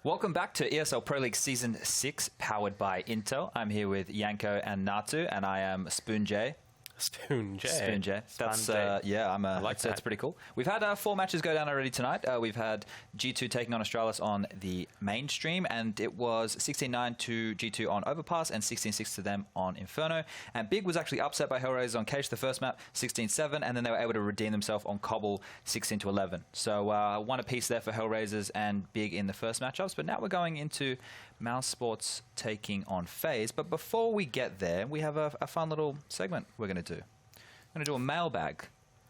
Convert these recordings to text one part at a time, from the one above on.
Welcome back to ESL Pro League Season 6, powered by Intel. I'm here with Yanko and Natsu, and I am Spoon J. Spoon J. Spoon J. That's yeah, I like that. That's pretty cool. We've had 4 matches go down already tonight. We've had G2 taking on Astralis on the mainstream, and it was 16-9 to G2 on Overpass and 16-6 to them on Inferno. And Big was actually upset by Hellraisers on Cage the first map, 16-7, and then they were able to redeem themselves on Cobble, 16-11. So one apiece there for Hellraisers and Big in the first matchups. But now we're going into Mousesports taking on FaZe. But before we get there, we have a fun little segment we're going to do. We're going to do a mailbag.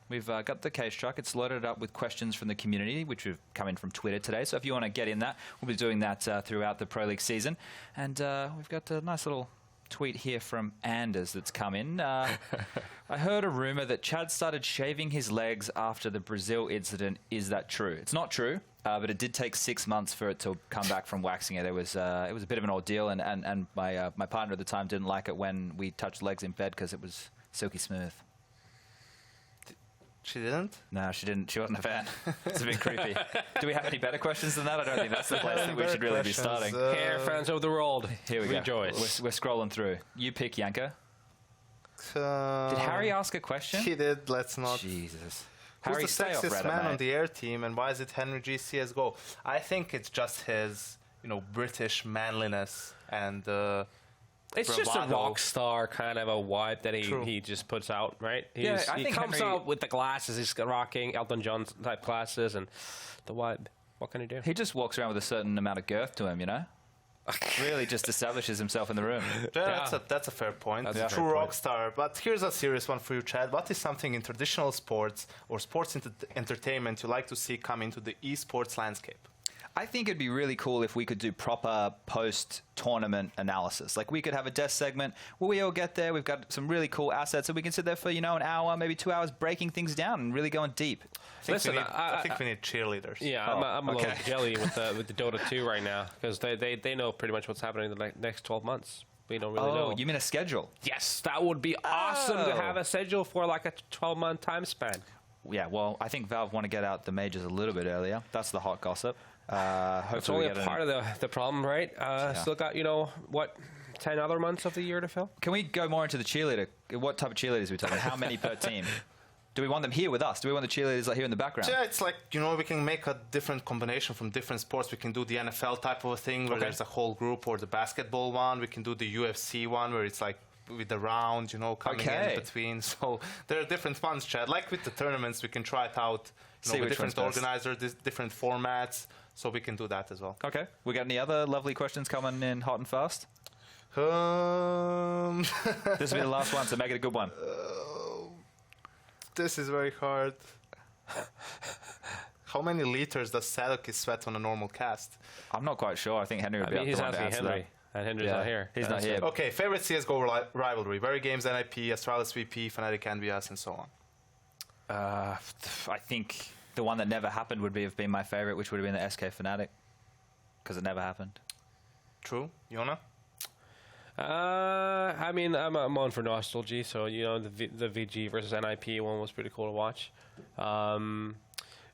We've got the case truck. It's loaded up with questions from the community, which have come in from Twitter today. So if you want to get in that, we'll be doing that throughout the Pro League season. And we've got a nice little tweet here from Anders that's come in. I heard a rumor that Chad started shaving his legs after the Brazil incident. Is that true? It's not true, but it did take 6 months for it to come back from waxing it. It was a bit of an ordeal, and my partner at the time didn't like it when we touched legs in bed because it was silky smooth. She didn't? No, she didn't. She wasn't a fan. It's a bit creepy. Do we have any better questions than that? I don't think that's the place that we should really be starting. Hair fans of the world, here we rejoice. Go. We're scrolling through. You pick, Yanko. Did Harry ask a question? He did. Let's not. Jesus. Who's Harry, the sexiest man on the air team, and why is it Henry G CSGO? I think it's just his, British manliness and it's bravado. just a rock star kind of a vibe that he just puts out, right? He comes out with the glasses. He's rocking Elton John type glasses and the vibe. What can he do? He just walks around with a certain amount of girth to him, Really just establishes himself in the room. Yeah, that's a fair point. That's a true rock star. But here's a serious one for you, Chad. What is something in traditional sports or sports entertainment you like to see come into the esports landscape? I think it'd be really cool if we could do proper post-tournament analysis. Like, we could have a desk segment where we all get there. We've got some really cool assets, and we can sit there for, an hour, maybe 2 hours, breaking things down and really going deep. I think we need cheerleaders. Yeah, I'm a little jelly with the Dota 2 right now because they know pretty much what's happening in the next 12 months. We don't really know. Oh, you mean a schedule? Yes, that would be awesome to have a schedule for like a 12-month time span. Yeah, well, I think Valve want to get out the majors a little bit earlier. That's the hot gossip. It's only a part of the problem, right? Still got, 10 other months of the year to fill? Can we go more into the cheerleader? What type of cheerleaders are we talking? How many per team? Do we want them here with us? Do we want the cheerleaders here in the background? Yeah, it's like, we can make a different combination from different sports. We can do the NFL type of a thing where there's a whole group, or the basketball one. We can do the UFC one where it's like with the round, coming in between. So there are different ones, Chad. Like with the tournaments, we can try it out, with different organizers, different formats. So we can do that as well. Okay. We got any other lovely questions coming in hot and fast? This will be the last one, so make it a good one. This is very hard. How many liters does Sadokis sweat on a normal cast? I'm not quite sure. I think Henry would be able to answer that. And Henry's not here. He's not here. Okay, favorite CSGO rivalry. Very Games, NIP, Astralis VP, Fnatic NBS, and so on. I think the one that never happened would have been my favorite, which would have been the SK Fnatic, because it never happened. True. Yona? I mean, I'm on for nostalgia, so, the VG versus NIP one was pretty cool to watch.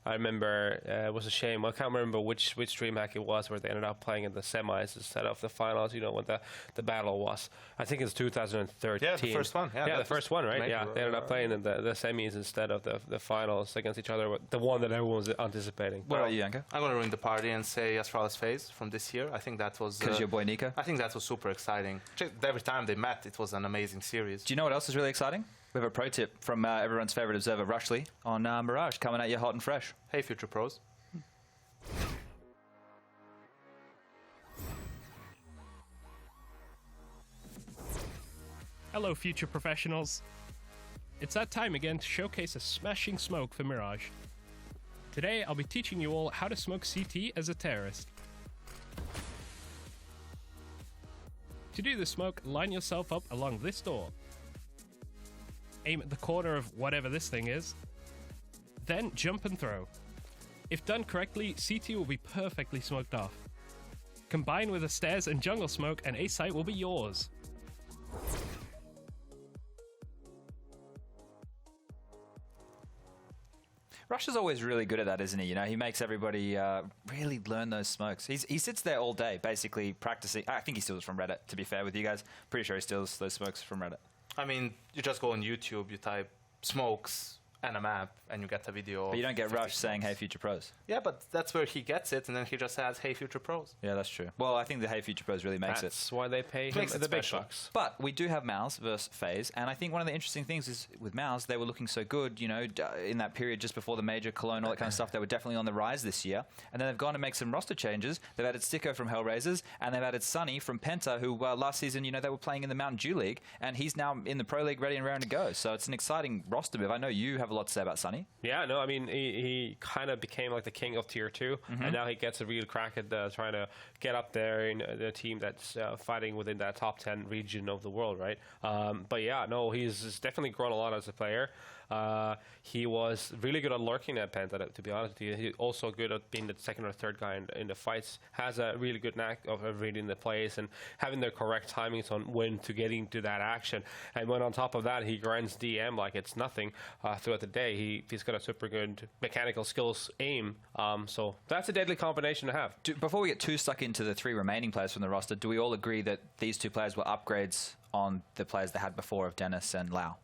I remember it was a shame. I can't remember which DreamHack it was where they ended up playing in the semis instead of the finals, when the battle was. I think it's 2013. Yeah, the first one. Yeah, the first one, right? Yeah, they ended up playing in the semis instead of the finals against each other, the one that everyone was anticipating. What about you, Yanko? I'm going to ruin the party and say Astralis FaZe from this year. I think that was... Because your boy Nico? I think that was super exciting. Every time they met, it was an amazing series. Do you know what else is really exciting? We have a pro tip from everyone's favorite observer, Rushley, on Mirage, coming at you hot and fresh. Hey, future pros. Hello, future professionals. It's that time again to showcase a smashing smoke for Mirage. Today, I'll be teaching you all how to smoke CT as a terrorist. To do the smoke, line yourself up along this door. Aim at the corner of whatever this thing is. Then jump and throw. If done correctly, CT will be perfectly smoked off. Combine with the stairs and jungle smoke and A site will be yours. Russia's always really good at that, isn't he? You know, he makes everybody really learn those smokes. He sits there all day, basically practicing. I think he steals from Reddit, to be fair with you guys. Pretty sure he steals those smokes from Reddit. I mean, you just go on YouTube, you type smokes and a map, and you get a video. But you don't get Rush saying, "Hey, Future Pros." Yeah, but that's where he gets it, and then he just adds, "Hey, Future Pros." Yeah, that's true. Well, I think the "Hey, Future Pros" really makes That's why they pay him Makes it the big special. bucks. But we do have Mouse versus FaZe, and I think one of the interesting things is with Mouse, they were looking so good, you know, in that period just before the major Cologne, all that kind of stuff. They were definitely on the rise this year, and then they've gone to make some roster changes. They've added Sticko from Hellraisers, and they've added Sunny from Penta, who last season, you know, they were playing in the Mountain Dew League, and he's now in the Pro League, ready and raring to go. So it's an exciting roster move. I know you have a lot to say about Sunny. Yeah, no, I mean, he kind of became like the king of Tier 2, and now he gets a real crack at trying to get up there in the team that's fighting within that top 10 region of the world, right? But yeah, no, he's definitely grown a lot as a player. He was really good at lurking at Penta, to be honest with you. He's also good at being the second or third guy in the fights. Has a really good knack of reading the plays and having the correct timings on when to get into that action. And when on top of that, he grinds DM like it's nothing throughout the day. He's got a super good mechanical skills aim. So that's a deadly combination to have. Before we get too stuck into the three remaining players from the roster, do we all agree that these two players were upgrades on the players they had before of Dennis and Lau?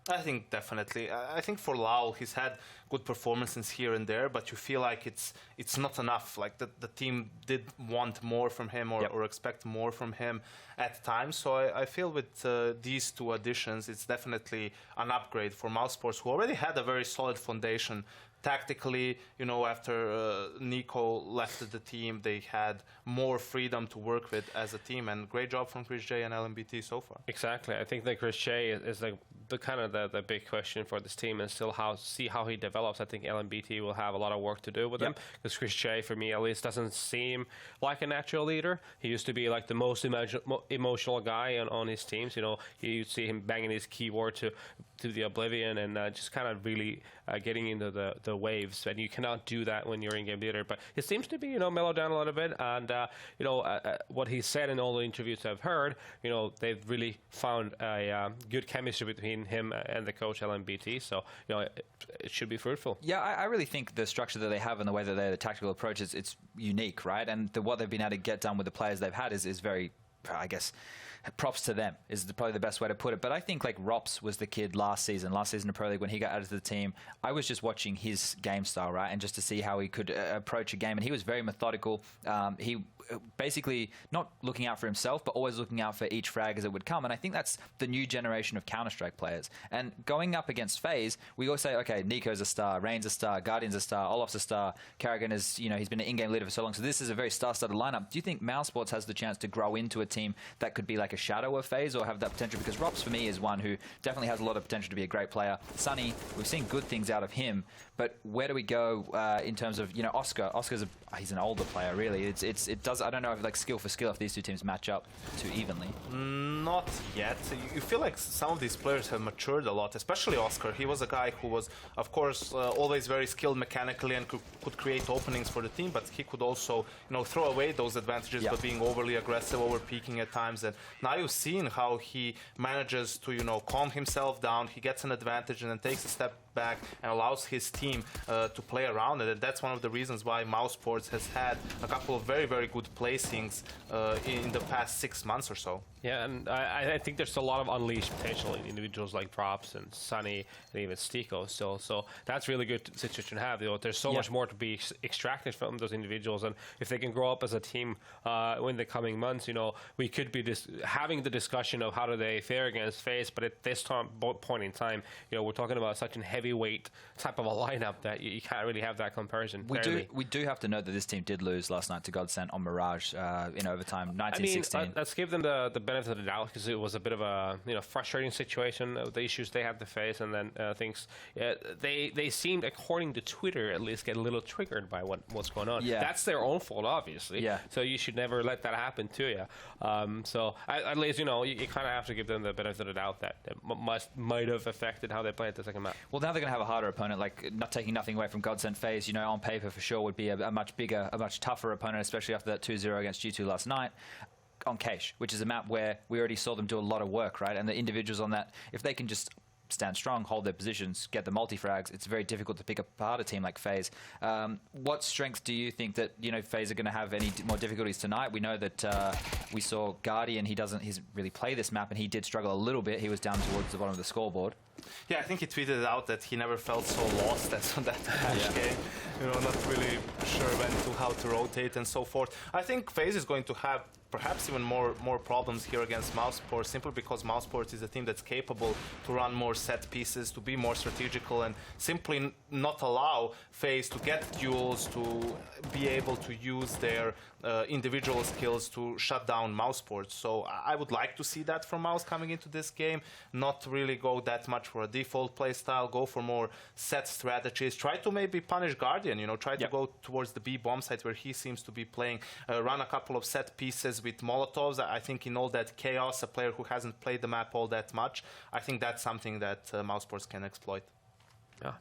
I think definitely. I think for Lau, he's had good performances here and there, but you feel like it's not enough. Like the team did want more from him or expect more from him at times. So I feel with these two additions, it's definitely an upgrade for Mousesports, who already had a very solid foundation. Tactically, you know, after Nico left the team, they had more freedom to work with as a team, and great job from Chris J and LMBT so far. Exactly. I think that Chris J is like the kind of the big question for this team, and still see how he develops. I think LMBT will have a lot of work to do with him, because Chris J, for me at least, doesn't seem like a natural leader. He used to be like the most emotional guy on his teams. You know, you see him banging his keyboard to the oblivion and just kind of really getting into the waves, and you cannot do that when you're in-game leader. But it seems to be, you know, mellowed down a little bit, and what he said in all the interviews I've heard, you know, they've really found a good chemistry between him and the coach LMBT. So, you know, it should be fruitful. Yeah, I really think the structure that they have and the way that the tactical approach it's unique, right? And what they've been able to get done with the players they've had is very, I guess, props to them is probably the best way to put it. But I think like Rops was the kid last season in Pro League when he got added to the team. I was just watching his game style, right? And just to see how he could approach a game. And he was very methodical. He basically not looking out for himself, but always looking out for each frag as it would come. And I think that's the new generation of Counter-Strike players. And going up against FaZe, we all say, okay, Nico's a star, Rain's a star, Guardian's a star, Olaf's a star, Karrigan is, you know, he's been an in-game leader for so long. So this is a very star-studded lineup. Do you think Mousesports has the chance to grow into a team that could be like a shadow of FaZe or have that potential? Because Rops, for me, is one who definitely has a lot of potential to be a great player. Sunny, we've seen good things out of him, but where do we go in terms of, you know, Oscar? He's an older player, really. It does. I don't know if like skill for skill if these two teams match up too evenly. Not yet. You feel like some of these players have matured a lot, especially Oscar. He was a guy who was, of course, always very skilled mechanically and could create openings for the team, but he could also, you know, throw away those advantages by being overly aggressive, over peaking at times. And now you've seen how he manages to, you know, calm himself down. He gets an advantage and then takes a step back and allows his team to play around it. And that's one of the reasons why Mousesports has had a couple of very, very good placings in the past 6 months or so. Yeah, and I think there's a lot of unleashed potential in individuals like Props and Sunny and even Stiko still. So that's really good situation to have. You know, there's so much more to be extracted from those individuals, and if they can grow up as a team in the coming months, you know, we could be having the discussion of how do they fare against FaZe. But at this point in time, you know, we're talking about such a heavyweight type of a lineup that you can't really have that comparison. We do have to note that this team did lose last night to Godsent on Mirage in overtime, 19-16. I mean, let's give them the benefit of the doubt, because it was a bit of a, you know, frustrating situation, the issues they had to face, and then things they seemed, according to Twitter at least, get a little triggered by what's going on. Yeah. That's their own fault, obviously. Yeah. So you should never let that happen to you. So at least, you know, you kind of have to give them the benefit of the doubt that it might have affected how they played the second match. Well, now they're going to have a harder opponent, like not taking nothing away from Godsent FaZe, you know, on paper for sure would be a much bigger, a much tougher opponent, especially after that 2-0 against G2 last night. On Cache, which is a map where we already saw them do a lot of work, right? And the individuals on that, if they can just stand strong, hold their positions, get the multi-frags, it's very difficult to pick apart a team like FaZe. What strengths do you think that, FaZe are going to have any more difficulties tonight? We know that we saw Guardian, he doesn't really play this map, and he did struggle a little bit. He was down towards the bottom of the scoreboard. Yeah, I think he tweeted out that he never felt so lost as on that Ash game. Not really sure how to rotate and so forth. I think FaZe is going to have perhaps even more problems here against Mousesports, simply because Mousesports is a team that's capable to run more set pieces, to be more strategical, and simply not allow FaZe to get duels, to be able to use their individual skills to shut down Mousesports. So I would like to see that from Mouse coming into this game, not really go that much for a default playstyle, go for more set strategies, try to maybe punish Guardian, try to go towards the B bomb site where he seems to be playing, run a couple of set pieces with Molotovs. I think in all that chaos, a player who hasn't played the map all that much, I think that's something that Mousesports can exploit.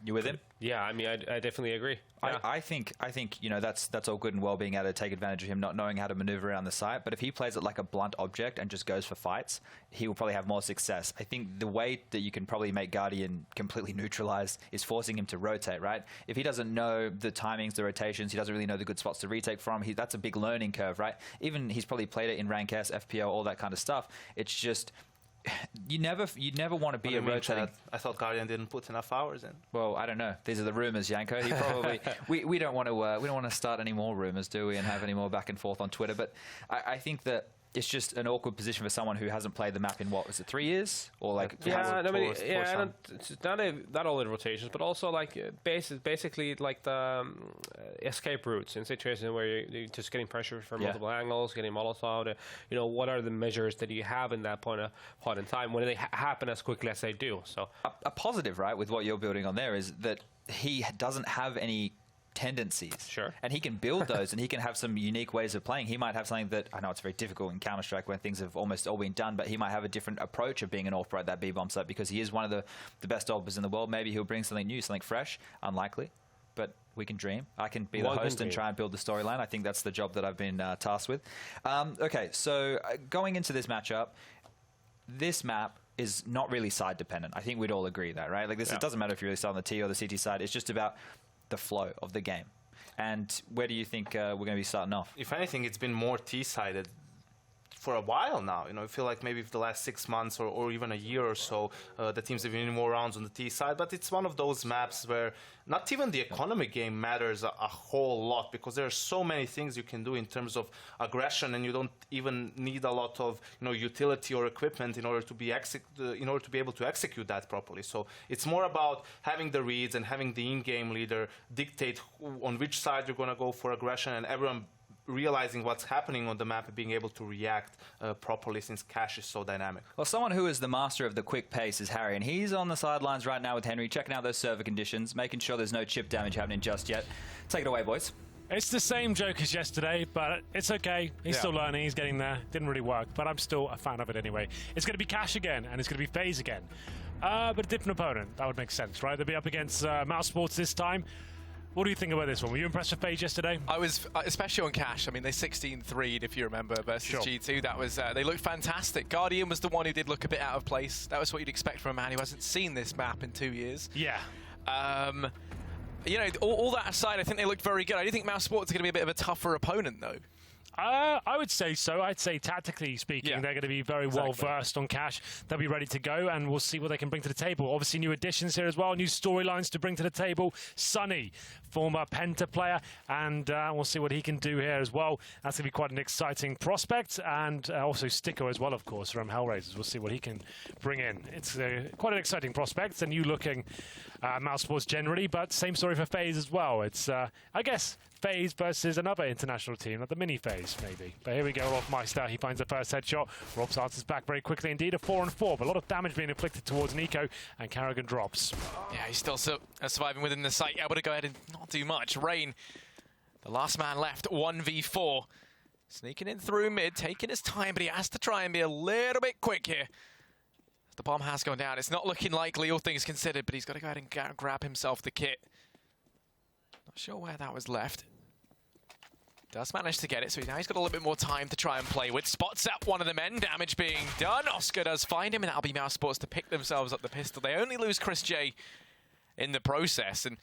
You with him? Yeah, I mean, I definitely agree. Yeah. I think that's all good and well, being able to take advantage of him not knowing how to maneuver around the site. But if he plays it like a blunt object and just goes for fights, he will probably have more success. I think the way that you can probably make Guardian completely neutralized is forcing him to rotate, right? If he doesn't know the timings, the rotations, he doesn't really know the good spots to retake from, that's a big learning curve, right? Even he's probably played it in Rank S, FPL, all that kind of stuff. It's just... You never want to be a rotating. I thought Guardian didn't put enough hours in. Well, I don't know. These are the rumors, Yanko. He probably. we don't want to start any more rumors, do we? And have any more back and forth on Twitter. But I think that it's just an awkward position for someone who hasn't played the map in, what was it, 3 years? Or like not all in rotations, but also like basically like the escape routes in situations where you're just getting pressure from multiple angles, getting Molotov. What are the measures that you have in that point in time when they happen as quickly as they do? So a positive, right, with what you're building on there is that he doesn't have any tendencies. Sure. And he can build those, and he can have some unique ways of playing. He might have something that, I know it's very difficult in Counter-Strike when things have almost all been done, but he might have a different approach of being an AWP at that B-bomb site because he is one of the best AWPers in the world. Maybe he'll bring something new, something fresh. Unlikely, but we can dream. I can be the host and try and build the storyline. I think that's the job that I've been tasked with. Okay, so going into this matchup, this map is not really side dependent. I think we'd all agree that, right? Like this, it doesn't matter if you're really on the T or the CT side. It's just about the flow of the game. And where do you think we're going to be starting off? If anything, it's been more T-sided for a while now. I feel like maybe for the last 6 months or even a year or so, the teams have been winning more rounds on the T side. But it's one of those maps where not even the economy game matters a whole lot, because there are so many things you can do in terms of aggression, and you don't even need a lot of utility or equipment in order to be able to execute that properly. So it's more about having the reads and having the in-game leader dictate on which side you're going to go for aggression, and everyone realizing what's happening on the map and being able to react properly, since cash is so dynamic. Well, someone who is the master of the quick pace is Harry, and he's on the sidelines right now with Henry, checking out those server conditions, making sure there's no chip damage happening just yet. Take it away, boys. It's the same joke as yesterday, but it's okay. He's still learning. He's getting there. Didn't really work, but I'm still a fan of it anyway. It's going to be Cash again, and it's going to be FaZe again. But a different opponent. That would make sense, right? They'll be up against Mousesports this time. What do you think about this one? Were you impressed with FaZe yesterday? I was, especially on Cash. I mean, they 16-3'd, if you remember, versus G2. That was, they looked fantastic. Guardian was the one who did look a bit out of place. That was what you'd expect from a man who hasn't seen this map in 2 years. Yeah. All that aside, I think they looked very good. I do think Mousesports are going to be a bit of a tougher opponent, though. I would say so. I'd say tactically speaking, they're going to be very well versed on Cash. They'll be ready to go, and we'll see what they can bring to the table. Obviously, new additions here as well, new storylines to bring to the table. Sunny, former Penta player, and we'll see what he can do here as well. That's going to be quite an exciting prospect, and also Sticker as well, of course, from Hellraisers. We'll see what he can bring in. It's quite an exciting prospect, and new-looking Mousesports generally, but same story for FaZe as well. It's, I guess, FaZe versus another international team, like the mini FaZe, maybe. But here we go, off Meister. He finds the first headshot. Robs answers back very quickly indeed. A 4-on-4, but a lot of damage being inflicted towards Nico, and Carrigan drops. Yeah, he's still surviving within the site. Able to go ahead and not do much. Rain, the last man left, 1v4. Sneaking in through mid, taking his time, but he has to try and be a little bit quick here. The bomb has gone down. It's not looking likely, all things considered, but he's got to go ahead and grab himself the kit. Not sure where that was left. Does manage to get it, so now he's got a little bit more time to try and play with. Spots up one of the men, damage being done. Oscar does find him, and that'll be Mousesports to pick themselves up the pistol. They only lose Chris J in the process, and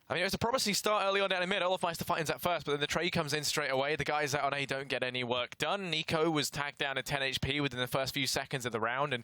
I mean, it was a promising start early on down in mid. Olafmeister finds that first, but then the trade comes in straight away. The guys out on A don't get any work done. Nico was tagged down to 10 HP within the first few seconds of the round, and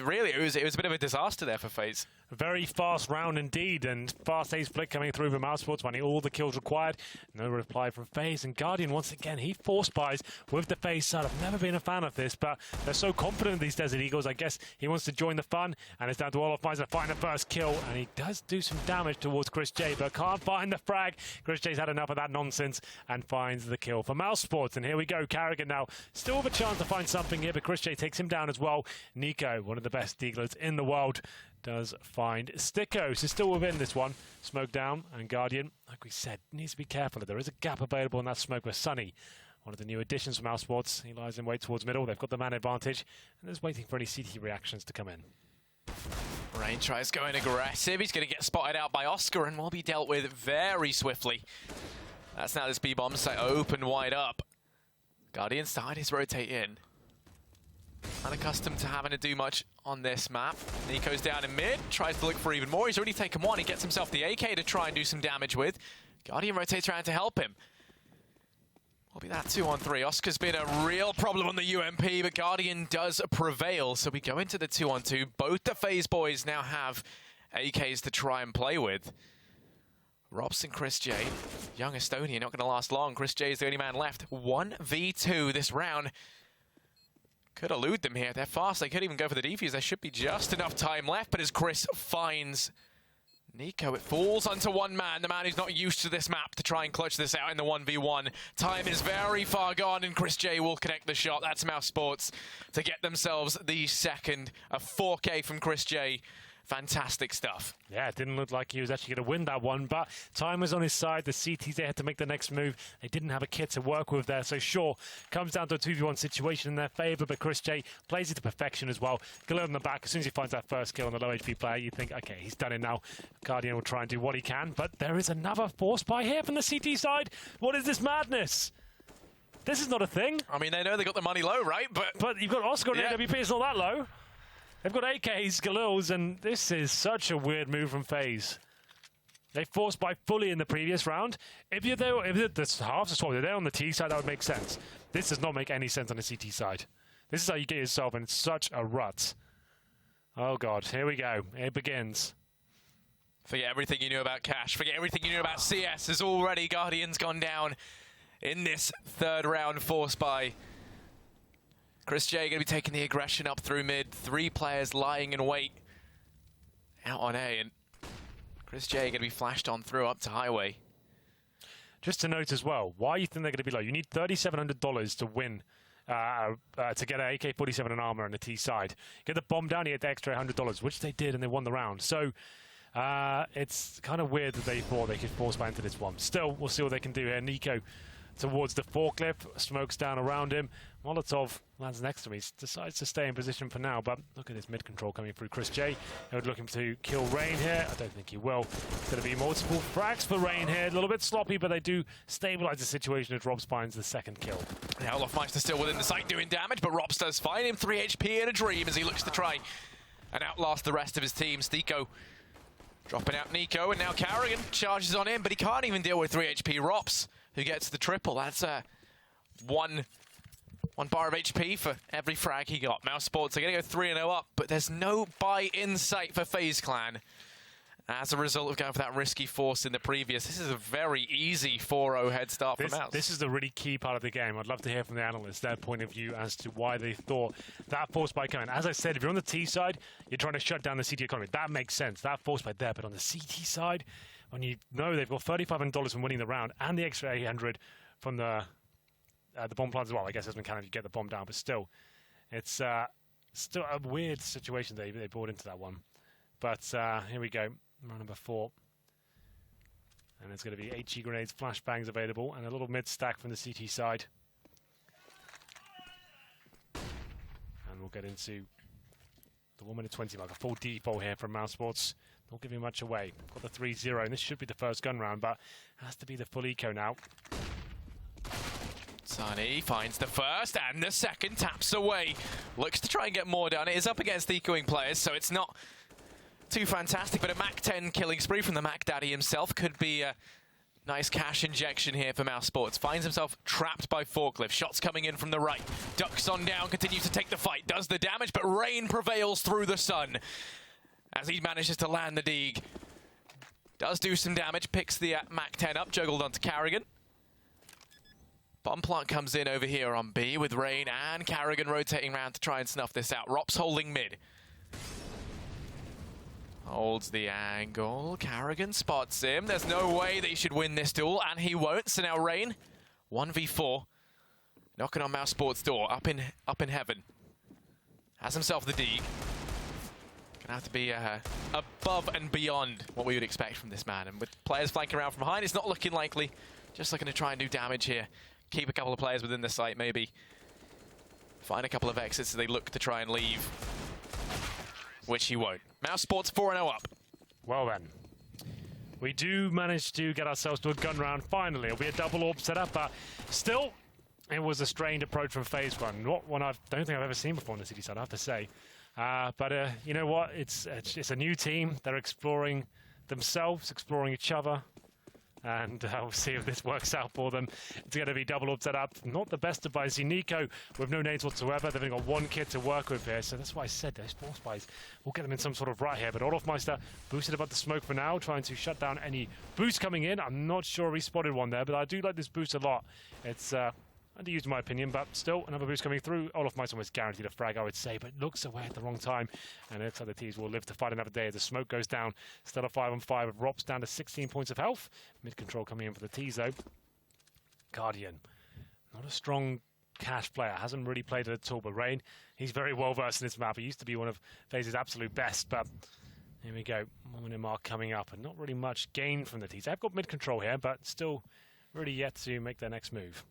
really, it was a bit of a disaster there for FaZe. A very fast round indeed, and fast ace flick coming through from Mousesports, finding all the kills required. No reply from FaZe, and Guardian, once again, he force buys with the FaZe side. I've never been a fan of this, but they're so confident in these Desert Eagles. I guess he wants to join the fun, and it's down to Olafmeister to find the first kill, and he does do some damage towards Chris J, but can't find the frag. Chris J's had enough of that nonsense and finds the kill for Mousesports, and here we go. Carrigan now still with a chance to find something here, but Chris J takes him down as well. Nico, one of the best deaglers in the world, does find Sticko. So still within this one. Smoke down, and Guardian, like we said, needs to be careful. There is a gap available in that smoke with Sunny, one of the new additions from Mousesports. He lies in wait towards middle. They've got the man advantage, and there's waiting for any CT reactions to come in. Rain tries going aggressive. He's going to get spotted out by Oscar and will be dealt with very swiftly. That's now this B-bomb site open wide up. Guardian side is rotate in. Unaccustomed to having to do much on this map. Nico's down in mid, tries to look for even more. He's already taken one. He gets himself the AK to try and do some damage with. Guardian rotates around to help him. Will be that 2-on-3. Oscar's been a real problem on the UMP, but Guardian does prevail. So we go into the 2-on-2. Both the FaZe boys now have AKs to try and play with. Robson, Chris J. Young Estonian, not going to last long. Chris J is the only man left. 1v2 this round. Could elude them here. They're fast. They could even go for the defuse. There should be just enough time left. But as Chris finds Nico, it falls onto one man, the man who's not used to this map, to try and clutch this out in the 1v1. Time is very far gone, and Chris J will connect the shot. That's Mousesports to get themselves the second. A 4K from Chris J. Fantastic stuff. Yeah, it didn't look like he was actually going to win that one, but time was on his side. The CTs, they had to make the next move. They didn't have a kit to work with there, so sure, comes down to a 2v1 situation in their favour, but Chris J plays it to perfection as well. Galil in the back, as soon as he finds that first kill on the low HP player, you think, okay, he's done it now. Guardian will try and do what he can, but there is another force buy here from the CT side. What is this madness? This is not a thing. I mean, they know they got the money low, right? But you've got Oscar and AWP, it's not that low. They've got AKs, Galils, and this is such a weird move from FaZe. They forced buy fully in the previous round. If it's half the swap, if they're on the T side, that would make sense. This does not make any sense on the CT side. This is how you get yourself in such a rut. Oh God, here we go. It begins. Forget everything you knew about Cash. Forget everything you knew about CS. As already Guardian's gone down in this third round forced buy. Chris J going to be taking the aggression up through mid. 3 players lying in wait out on A, and Chris J going to be flashed on through up to highway. Just to note as well, why you think they're going to be low? You need $3,700 to win, to get an AK-47 and armor on the T side. Get the bomb down, you get the extra $100, which they did, and they won the round. So it's kind of weird that they thought they could force buy into this one. Still, we'll see what they can do here. Nico towards the forklift, smokes down around him. Molotov lands next to him. He decides to stay in position for now, but look at his mid control coming through. Chris J looking to kill Rain here. I don't think he will. It's going to be multiple frags for Rain here. A little bit sloppy, but they do stabilize the situation as Robs finds the second kill. Now Olafmeister still within the site doing damage, but Robs does find him 3 HP in a dream as he looks to try and outlast the rest of his team. Stiko dropping out Nico, and now Carrigan charges on him, but he can't even deal with 3 HP Robs, who gets the triple. That's one bar of HP for every frag he got. Mousesports are going to go 3-0 up, but there's no buy in sight for FaZe Clan. As a result of going for that risky force in the previous, this is a very easy 4-0 head start for Mouse. This is the really key part of the game. I'd love to hear from the analysts, their point of view as to why they thought that force buy coming. As I said, if you're on the T side, you're trying to shut down the CT economy. That makes sense. That force buy there, but on the CT side, when you know they've got $3,500 from winning the round and the extra 800 from the bomb plant as well. I guess as mechanic, you get the bomb down, but still, it's still a weird situation they brought into that one. But here we go, round number 4. And there's going to be HE grenades, flashbangs available, and a little mid stack from the CT side. And we'll get into The 1 minute 20 mark, a full default here from Mousesports. Not giving much away. Got the 3-0, and this should be the first gun round, but it has to be the full eco now. Sunny finds the first and the second, taps away. Looks to try and get more done. It is up against ecoing players, so it's not too fantastic, but a Mac 10 killing spree from the Mac Daddy himself could be a nice cash injection here for Mousesports. Finds himself trapped by Forklift. Shots coming in from the right. Ducks on down, continues to take the fight. Does the damage, but Rain prevails through the sun as he manages to land the Deeg. Does do some damage, picks the Mac 10 up, juggled onto Carrigan. Bomb plant comes in over here on B with Rain and Carrigan rotating around to try and snuff this out. Rop's holding mid. Holds the angle. Carrigan spots him. There's no way that he should win this duel, and he won't. So now Rain, 1v4, knocking on Mousesports' door, up in heaven. Has himself the Deeg. Gonna have to be above and beyond what we would expect from this man. And with players flanking around from behind, it's not looking likely. Just looking to try and do damage here. Keep a couple of players within the site, maybe. Find a couple of exits as they look to try and leave. Which he won't. Mousesports 4-0 up. Well then. We do manage to get ourselves to a gun round finally. It'll be a double orb setup, but still, it was a strained approach from FaZe one. Not one I don't think I've ever seen before on the city side, I have to say. But you know what? It's a new team. They're exploring themselves, exploring each other. And we'll see if this works out for them. It's going to be double up set up. Not the best of buys. Nico with no nades whatsoever. They've only got one kit to work with here. So that's why I said those force buys will get them in some sort of right here. But Olofmeister boosted above the smoke for now, trying to shut down any boost coming in. I'm not sure if he spotted one there, but I do like this boost a lot. It's underused in my opinion, but still another boost coming through. Olofmeister was guaranteed a frag, I would say, but looks away at the wrong time. And it looks like the T's will live to fight another day as the smoke goes down. Still a 5-on-5 with Rops down to 16 points of health. Mid control coming in for the T's though. Guardian, not a strong cash player, hasn't really played it at all, but Rain, he's very well versed in this map. He used to be one of FaZe's absolute best, but here we go. 1 minute mark coming up, and not really much gain from the T's. They've got mid control here, but still really yet to make their next move.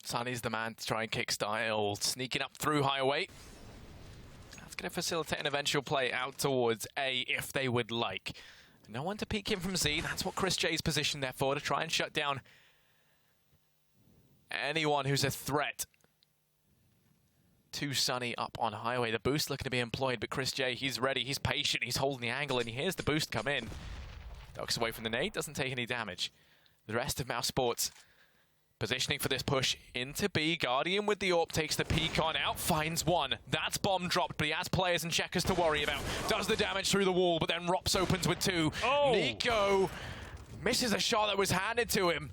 Sunny's the man to try and kickstart. Sneaking up through Highway. That's going to facilitate an eventual play out towards A if they would like. No one to peek in from Z. That's what Chris J's positioned there for, to try and shut down anyone who's a threat to Sunny up on Highway. The boost looking to be employed, but Chris J, he's ready, he's patient, he's holding the angle, and he hears the boost come in. Ducks away from the nade, doesn't take any damage. The rest of Mousesports positioning for this push into B. Guardian with the AWP takes the peek on out, finds one. That's bomb dropped, but he has players and checkers to worry about. Does the damage through the wall, but then Rops opens with two. Oh. Nico misses a shot that was handed to him.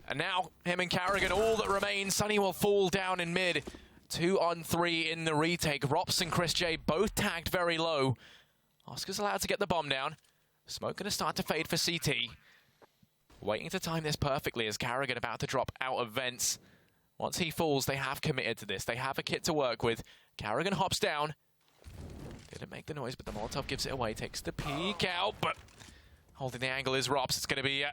And now him and Carrigan, all that remains. Sunny will fall down in mid. 2-on-3 in the retake. Rops and Chris J both tagged very low. Oscar's allowed to get the bomb down. Smoke going to start to fade for CT. Waiting to time this perfectly as Carrigan about to drop out of vents. Once he falls, they have committed to this. They have a kit to work with. Carrigan hops down. Didn't make the noise, but the Molotov gives it away. Takes the peek out, but holding the angle is Rops. It's going to be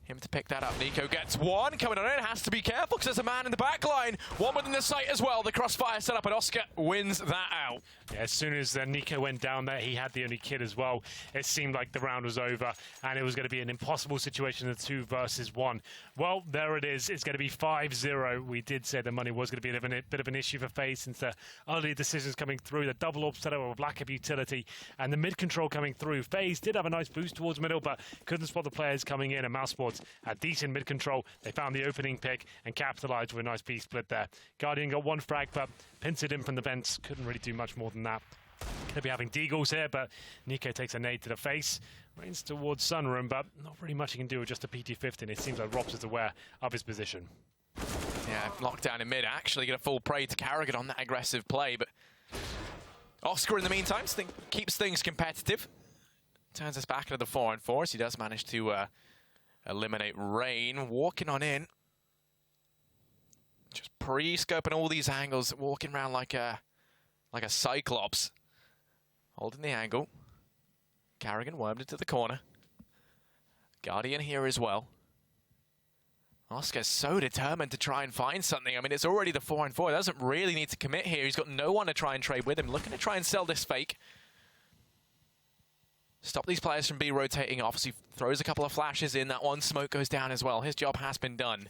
him to pick that up. Nico gets one. Coming on in, has to be careful because there's a man in the back line. One within the site as well. The crossfire set up, and Oscar wins that out. Yeah, as soon as Nico went down there, he had the only kid as well. It seemed like the round was over, and it was going to be an impossible situation of 2 versus 1. Well, there it is. It's going to be 5-0. We did say the money was going to be a bit of an issue for FaZe since the early decisions coming through, the double AWP setup with lack of utility, and the mid control coming through. FaZe did have a nice boost towards middle, but couldn't spot the players coming in, and Mousesports had decent mid control. They found the opening pick and capitalized with a nice B split there. Guardian got one frag, but pincered in from the vents. Couldn't really do much more than that. Going to be having deagles here, but Nico takes a nade to the face. Rains towards Sunroom, but not really much he can do with just a PT-50. It seems like Rops is aware of his position. Yeah, lockdown in mid. Actually going to fall prey to Carrigan on that aggressive play, but Oscar in the meantime keeps things competitive. Turns us back into the 4-on-4 as he does manage to eliminate Rain. Walking on in. Just pre-scoping all these angles, walking around like a cyclops. Holding the angle. Carrigan wormed into the corner. Guardian here as well. Oscar's so determined to try and find something. I mean, it's already the 4-on-4. He doesn't really need to commit here. He's got no one to try and trade with him. Looking to try and sell this fake. Stop these players from B rotating off. So he throws a couple of flashes in. That one smoke goes down as well. His job has been done.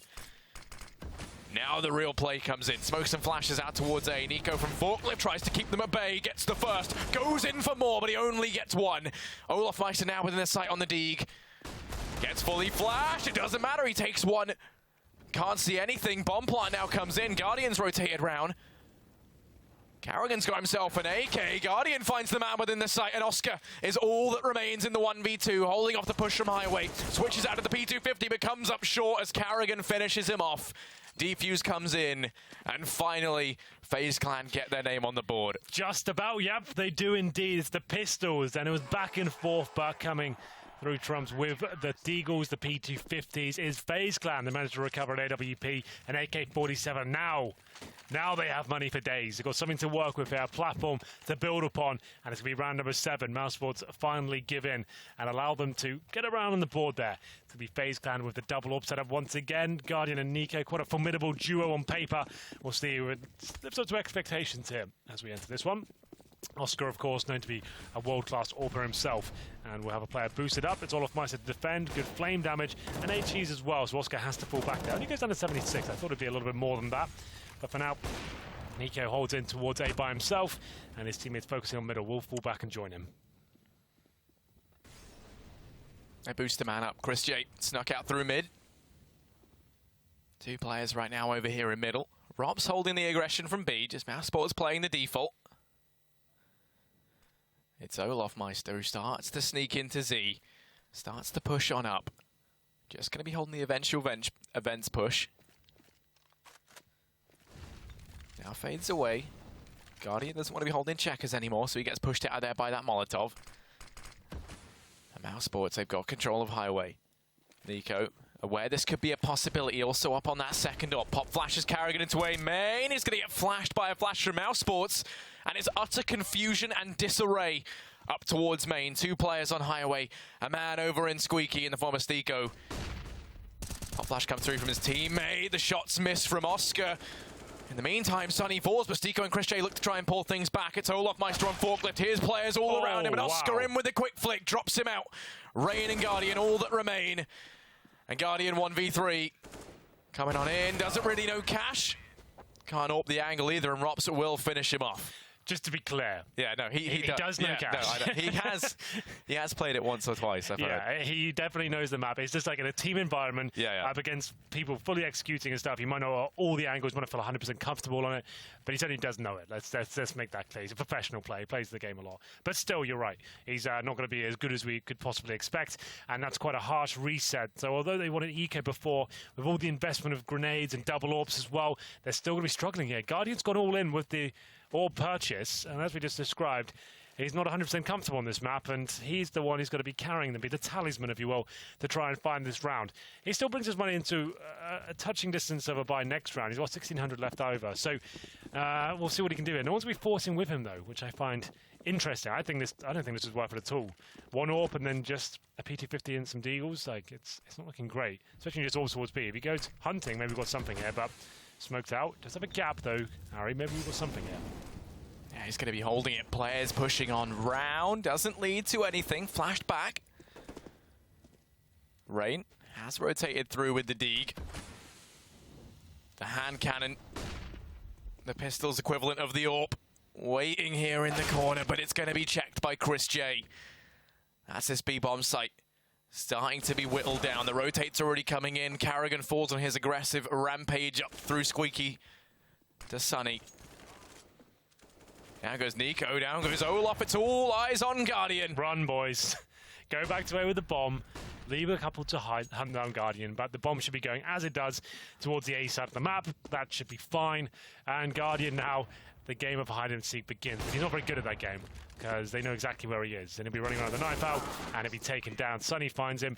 Now the real play comes in. Smokes and flashes out towards A. Nico from Forklift tries to keep them at bay. Gets the first. Goes in for more, but he only gets one. Olaf Meister now within the sight on the Deeg. Gets fully flashed. It doesn't matter. He takes one. Can't see anything. Bomb plant now comes in. Guardian's rotated round. Carrigan's got himself an AK. Guardian finds the man within the sight, and Oscar is all that remains in the 1v2, holding off the push from Highway. Switches out of the P250, but comes up short as Carrigan finishes him off. Defuse comes in, and finally, FaZe Clan get their name on the board. Just about, yep, they do indeed. It's the Pistols, and it was back and forth, but coming through trumps with the Deagles, the P250s, is FaZe Clan. They managed to recover an AWP, an AK-47. Now they have money for days. They've got something to work with here, a platform to build upon, and it's going to be round number 7. Mousesports finally give in and allow them to get around on the board there. To be FaZe Clan with the double up setup once again. Guardian and Nico, quite a formidable duo on paper. We'll see who lives up to expectations here as we enter this one. Oscar, of course, known to be a world-class AWPer himself, and we'll have a player boosted up. It's Olaf Meister to defend, good flame damage, and 8 cheese as well, so Oscar has to fall back down. He goes down to 76. I thought it'd be a little bit more than that, but for now, Nico holds in towards A by himself, and his teammates focusing on middle will fall back and join him. They boost the man up. Chris J snuck out through mid. 2 players right now over here in middle. Rob's holding the aggression from B, just Mousesports playing the default. It's Olaf Meister who starts to sneak into Z, starts to push on up. Just going to be holding the eventual events push. Now fades away. Guardian doesn't want to be holding checkers anymore, so he gets pushed out of there by that Molotov. And Mousesports, they've got control of Highway. Nico, aware this could be a possibility, also up on that second up. Pop flashes Carrigan into A main. He's going to get flashed by a flash from Mousesports. And it's utter confusion and disarray up towards main. 2 players on Highway. A man over in Squeaky in the form of Stico. Pop flash comes through from his teammate. The shots miss from Oscar. In the meantime, Sunny falls, but Stico and Chris J look to try and pull things back. It's Olaf Meister on Forklift. Here's players all around him, and Oscar in with a quick flick, drops him out. Rain and Guardian all that remain. And Guardian 1v3 coming on in. Doesn't really know Cash. Can't AWP the angle either, and Rops will finish him off. Just to be clear, yeah, no, he does know Cash. No, he has played it once or twice. I've heard. He definitely knows the map. It's just like in a team environment, up against people fully executing and stuff. He might know all the angles, might not feel 100% comfortable on it, but he certainly does know it. Let's make that clear. He's a professional player. He plays the game a lot, but still, you're right. He's not going to be as good as we could possibly expect, and that's quite a harsh reset. So although they wanted eco before, with all the investment of grenades and double AWPs as well, they're still going to be struggling here. Guardian's gone all in with the or purchase, and as we just described, he's not 100% comfortable on this map, and he's the one who's going to be carrying them, be the talisman, if you will, to try and find this round. He still brings his money into a touching distance of a buy next round. He's got 1,600 left over, so we'll see what he can do here. No one's going to be forcing with him, though, which I find interesting. I don't think this is worth it at all. 1 AWP and then just a P250 and some Deagles, like, it's not looking great, especially just all towards B. If he goes hunting, maybe we've got something here, but smoked out. Does have a gap, though, Harry. Maybe we've got something here. Yeah, he's going to be holding it. Players pushing on round. Doesn't lead to anything. Flashed back. Rain has rotated through with the Deeg. The hand cannon. The pistol's equivalent of the AWP. Waiting here in the corner, but it's going to be checked by Chris J. That's this B-bomb site. Starting to be whittled down. The rotate's already coming in. Carrigan falls on his aggressive rampage up through Squeaky to Sunny. Down goes Nico, down goes Olaf. It's all eyes on Guardian. Run, boys. Go back to A with the bomb. Leave a couple to hunt down Guardian, but the bomb should be going, as it does, towards the A side of the map. That should be fine. And Guardian now, the game of hide and seek begins. But he's not very good at that game, because they know exactly where he is. And he'll be running around the knife out, and he'll be taken down. Sunny finds him,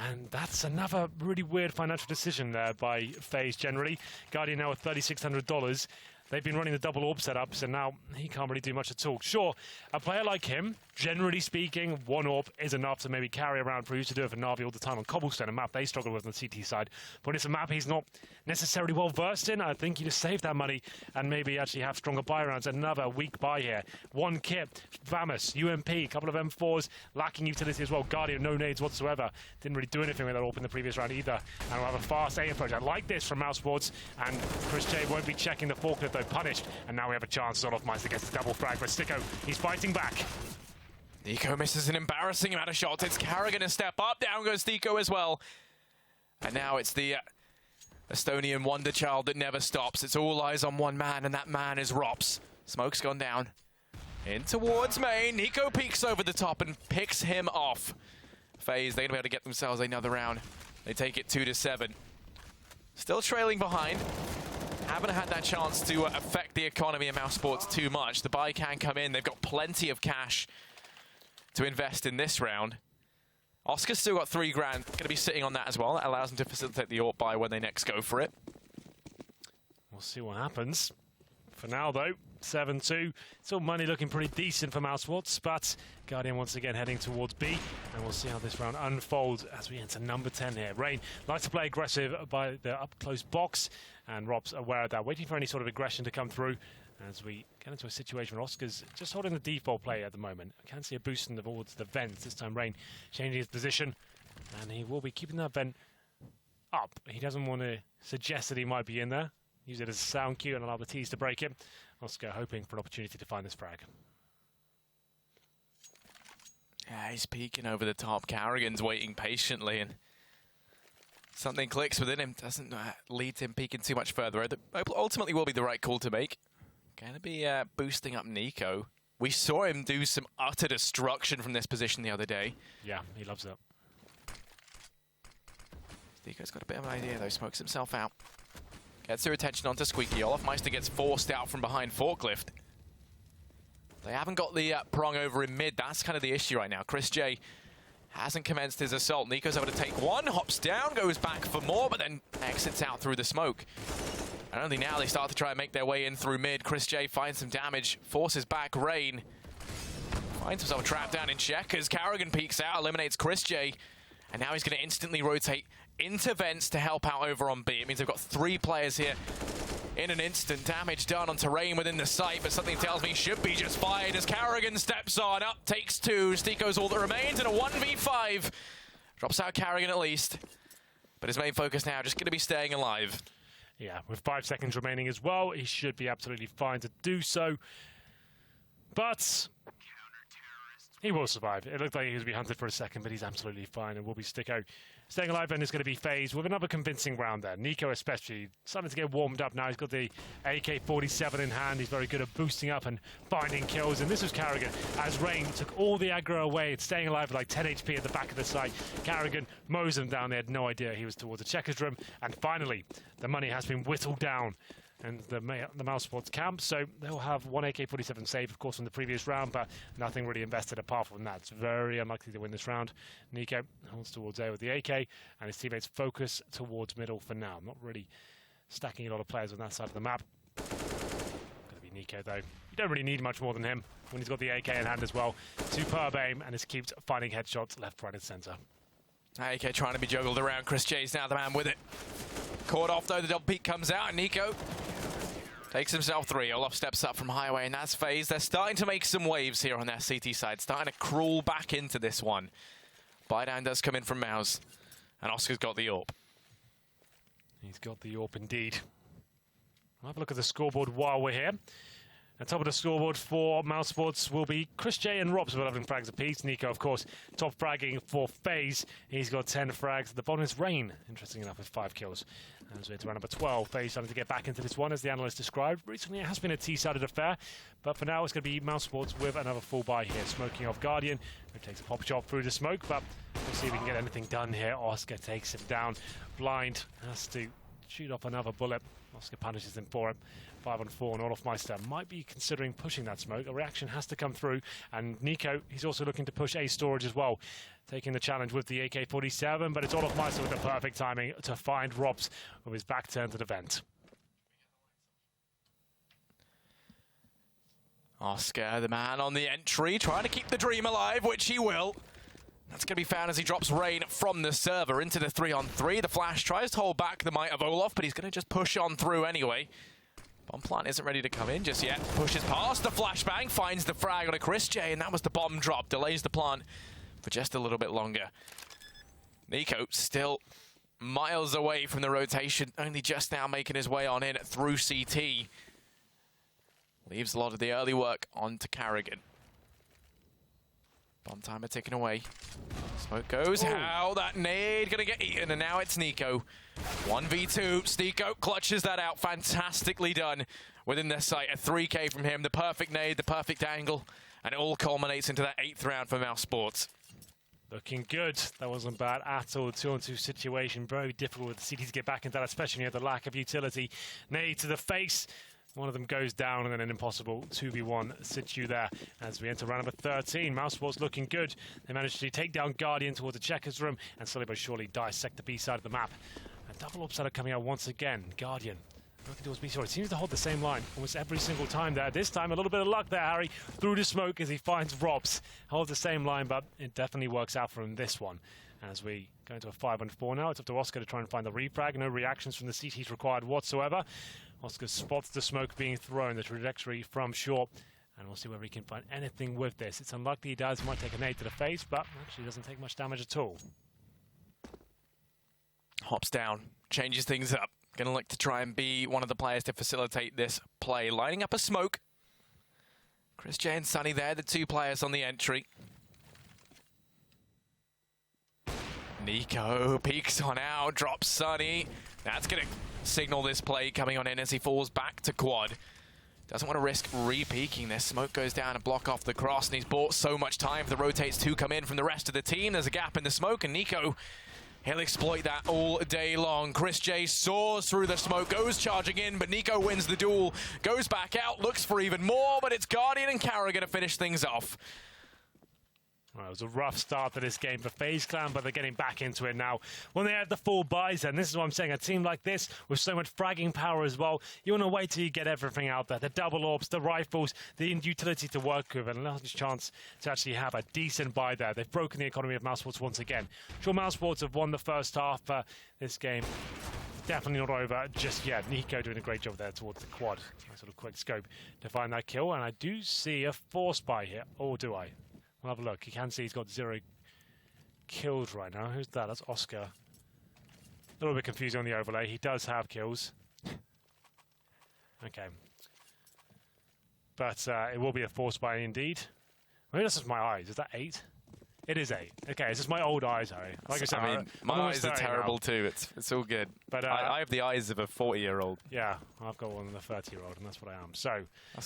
and that's another really weird financial decision there by FaZe generally. Guardian now with $3,600. they've been running the double orb setups, and now he can't really do much at all. Sure, a player like him, generally speaking, one orb is enough to maybe carry around. For he used to do it for Na'Vi all the time on Cobblestone, a map they struggle with on the CT side. But when it's a map he's not necessarily well versed in, I think you just save that money and maybe actually have stronger buy rounds. Another weak buy here. One kit, Vamus, UMP, a couple of M4s, lacking utility as well. Guardian, no nades whatsoever. Didn't really do anything with that orb in the previous round either. And we'll have a fast A approach. I like this from Mousesports, and Chris J won't be checking the forklift though, punished. And now we have a chance. Olofmeister gets the double frag, but Sticko, he's fighting back. Nico misses an embarrassing amount of shots. It's Karrigan to step up. Down goes Nico as well. And now it's the Estonian wonder child that never stops. It's all eyes on one man, and that man is Rops. Smoke's gone down. In towards main. Nico peeks over the top and picks him off. FaZe, they're going to be able to get themselves another round. They take it 2-7. Still trailing behind. Haven't had that chance to affect the economy of Mousesports too much. The buy can come in. They've got plenty of cash to invest in this round. Oscar's still got 3 grand. Going to be sitting on that as well. That allows them to facilitate the AWP buy when they next go for it. We'll see what happens. For now, though, 7-2. Still money looking pretty decent for Mousesports, but Guardian once again heading towards B, and we'll see how this round unfolds as we enter number 10 here. Rain likes to play aggressive by the up-close box, and Rob's aware of that, waiting for any sort of aggression to come through as we get into a situation where Oscar's just holding the default play at the moment. I can see a boost towards the vent. This time Rain changing his position, and he will be keeping that vent up. He doesn't want to suggest that he might be in there. Use it as a sound cue and allow the T's to break it. Oscar hoping for an opportunity to find this frag. Yeah, he's peeking over the top. Karrigan's waiting patiently, and something clicks within him. Doesn't lead to him peeking too much further. Ultimately will be the right call to make. Going to be boosting up Nico. We saw him do some utter destruction from this position the other day. Yeah, he loves it. Nico's got a bit of an idea, though. Smokes himself out. Gets their attention onto Squeaky. Olofmeister gets forced out from behind Forklift. They haven't got the prong over in mid. That's kind of the issue right now. Chris J hasn't commenced his assault. Nico's able to take one, hops down, goes back for more, but then exits out through the smoke. And only now they start to try and make their way in through mid. Chris J finds some damage, forces back Rain. Finds himself trapped down in check as Karrigan peeks out, eliminates Chris J. And now he's going to instantly rotate into vents to help out over on B. It means they've got 3 players here in an instant. Damage done on terrain within the site, but something tells me should be just fine as Karrigan steps on. Up takes 2. Stiko's all that remains in a 1v5. Drops out Karrigan at least. But his main focus now just going to be staying alive. Yeah, with 5 seconds remaining as well, he should be absolutely fine to do so. But he will survive. It looked like he was being hunted for a second, but he's absolutely fine and will be Sticko. Staying alive, and it's going to be FaZe with another convincing round there. Nico especially starting to get warmed up now. He's got the AK-47 in hand. He's very good at boosting up and finding kills. And this was Karrigan as Rain took all the aggro away. It's staying alive with like 10 HP at the back of the site. Karrigan mows him down. They had no idea he was towards the checkers room. And finally, the money has been whittled down. And the Mousesports camp, so they'll have 1 AK-47 save, of course, from the previous round, but nothing really invested apart from that. It's very unlikely to win this round. Nico holds towards A with the AK, and his teammates focus towards middle for now. Not really stacking a lot of players on that side of the map. Going to be Nico, though. You don't really need much more than him when he's got the AK in hand as well. Superb aim, and he keeps finding headshots left, right, and centre. AK trying to be juggled around. Chris J's now the man with it. Caught off, though. The double peek comes out, and Nico takes himself 3. Olof steps up from highway, and that's FaZe. They're starting to make some waves here on their CT side, starting to crawl back into this one. Buy down does come in from Mouse, and Oscar's got the AWP. He's got the AWP indeed. We'll have a look at the scoreboard while we're here. At top of the scoreboard for Mousesports will be Chris J and Robs with 11 frags apiece. Nico, of course, top fragging for FaZe. He's got 10 frags. The bottom is Rain, interesting enough, with 5 kills. As we're to round number 12, FaZe starting to get back into this one, as the analyst described. Recently, it has been a T-sided affair, but for now, it's going to be Mousesports with another full buy here. Smoking off Guardian, who takes a pop shot through the smoke, but we'll see if we can get anything done here. Oscar takes him down. Blind has to shoot off another bullet. Oscar punishes him for it. 5-on-4, and Olofmeister might be considering pushing that smoke. A reaction has to come through, and Nico, he's also looking to push A storage as well, taking the challenge with the AK-47, but it's Olofmeister with the perfect timing to find Robs with his back turned to the vent. Oscar, the man on the entry, trying to keep the dream alive, which he will. That's going to be found as he drops Rain from the server into the 3-on-3. The Flash tries to hold back the might of Olaf, but he's going to just push on through anyway. Bomb plant isn't ready to come in just yet. Pushes past the flashbang, finds the frag on a Chris J, and that was the bomb drop. Delays the plant for just a little bit longer. Nico still miles away from the rotation, only just now making his way on in through CT. Leaves a lot of the early work onto Carrigan. Bomb timer ticking away. Smoke goes. How that nade gonna get eaten, and now it's Nico. 1v2. Sneeko clutches that out. Fantastically done within their sight. A 3K from him. The perfect nade, the perfect angle, and it all culminates into that 8th round for Mousesports. Looking good. That wasn't bad at all. 2-on-2 situation. Very difficult with the CT to get back into that, especially when you have the lack of utility. Nade to the face. One of them goes down, and then an impossible 2v1 sits you there as we enter round number 13. Mousesports looking good. They managed to take down Guardian towards the checkers room and slowly but surely dissect the B side of the map. A double upside coming out once again. Guardian looking towards B side. It seems to hold the same line almost every single time there. This time a little bit of luck there, Harry. Through the smoke as he finds Robs. Holds the same line, but it definitely works out for him this one. As we go into a 5-on-4 now, it's up to Oscar to try and find the refrag. No reactions from the CTs required whatsoever. Oscar spots the smoke being thrown, the trajectory from short, and we'll see whether he can find anything with this. It's unlikely he does. Might take a nade to the face, but actually doesn't take much damage at all. Hops down, changes things up. Going to look to try and be one of the players to facilitate this play. Lining up a smoke. Chris J and Sunny there, the 2 players on the entry. Nico peeks on out, drops Sunny. That's going to signal this play coming on in as he falls back to quad. Doesn't want to risk re-peeking this. Smoke goes down and block off the cross, and he's bought so much time for the rotates to come in from the rest of the team. There's a gap in the smoke, and Nico, he'll exploit that all day long. Chris J soars through the smoke, goes charging in, but Nico wins the duel, goes back out, looks for even more, but it's Guardian and Carrigan to finish things off. Well, it was a rough start to this game for FaZe Clan, but they're getting back into it now. When they have the full buys, and this is what I'm saying, a team like this with so much fragging power as well, you want to wait till you get everything out there. The double orbs, the rifles, the utility to work with, and a large chance to actually have a decent buy there. They've broken the economy of Mousesports once again. Sure, Mousesports have won the first half, but this game definitely not over just yet. Nico doing a great job there towards the quad. Nice sort of quick scope to find that kill, and I do see a force buy here. Or do I? We'll have a look. You can see he's got 0 kills right now. Who's that? That's Oscar. A little bit confused on the overlay. He does have kills. Okay. But it will be a force buy indeed. Maybe that's just my eyes. Is that 8? It is 8. Okay, it's just my old eyes, Harry. Like I said, I mean, my eyes are terrible too. It's all good. But I have the eyes of a 40-year-old. Yeah, I've got one of a 30-year-old, and that's what I am. So,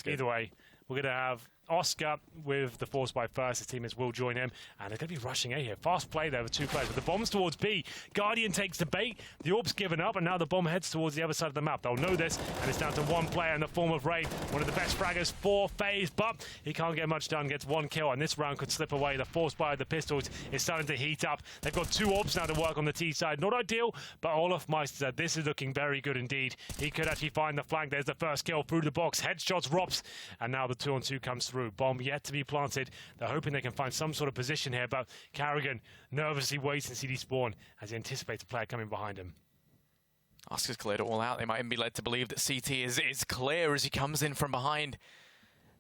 either way, we're going to have Oscar with the force buy first. His teammates will join him, and they're going to be rushing A here. Fast play there with 2 players. With the bombs towards B, Guardian takes the bait. The orb's given up, and now the bomb heads towards the other side of the map. They'll know this, and it's down to 1 player in the form of Rain, one of the best fraggers for FaZe, but he can't get much done. Gets 1 kill, and this round could slip away. The force buy of the pistols is starting to heat up. They've got 2 orbs now to work on the T side. Not ideal, but Olaf Meister, this is looking very good indeed. He could actually find the flank. There's the first kill through the box. Headshots, Rops, and now the 2-on-2 comes through. Bomb yet to be planted. They're hoping they can find some sort of position here, but Carrigan nervously waits in CD spawn as he anticipates a player coming behind him. Oscar's cleared it all out. They might even be led to believe that CT is clear as he comes in from behind.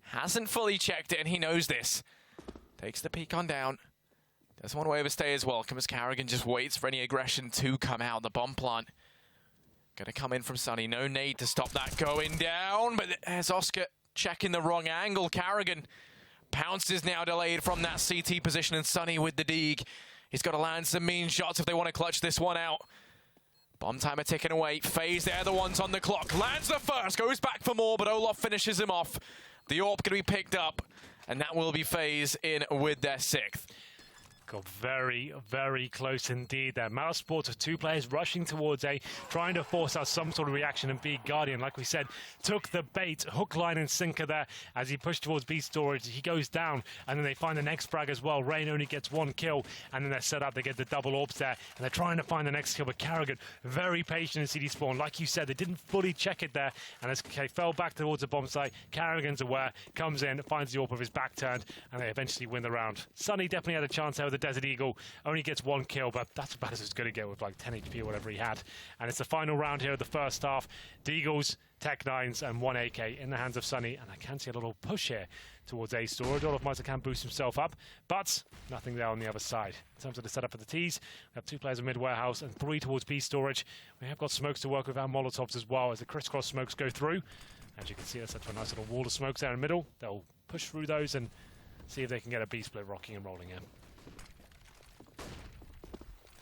Hasn't fully checked it, and he knows this. Takes the peek on down. Doesn't want to overstay his welcome as Carrigan just waits for any aggression to come out. The bomb plant gonna come in from Sunny. No need to stop that going down, but there's Oscar checking the wrong angle. Carrigan pounces now delayed from that CT position, and Sunny with the dig. He's got to land some mean shots if they want to clutch this one out. Bomb timer ticking away. FaZe, they're the ones on the clock. Lands the first, goes back for more, but Olaf finishes him off. The AWP going to be picked up, and that will be FaZe in with their 6th. Got very, very close indeed there. Mousesports with 2 players rushing towards A, trying to force out some sort of reaction, and B, Guardian, like we said, took the bait, hook, line and sinker there as he pushed towards B storage. He goes down, and then they find the next frag as well. Rain only gets 1 kill, and then they're set up, they get the double orbs there, and they're trying to find the next kill, but Carrigan, very patient in CD spawn. Like you said, they didn't fully check it there, and as they fell back towards the bomb site, Carrigan's aware, comes in, finds the orb with his back turned, and they eventually win the round. Sunny definitely had a chance there with the Desert Eagle, only gets 1 kill, but that's about as it's going to get with like 10 HP or whatever he had. And it's the final round here of the first half. Deagles, Tech 9s, and 1 AK in the hands of Sunny, and I can see a little push here towards A storage. All of Meiser can boost himself up, but nothing there on the other side. In terms of the setup for the T's, we have 2 players in mid-warehouse and 3 towards B storage. We have got smokes to work with our Molotovs as well as the crisscross smokes go through. As you can see, that's a nice little wall of smokes there in the middle. They'll push through those and see if they can get a B split rocking and rolling in.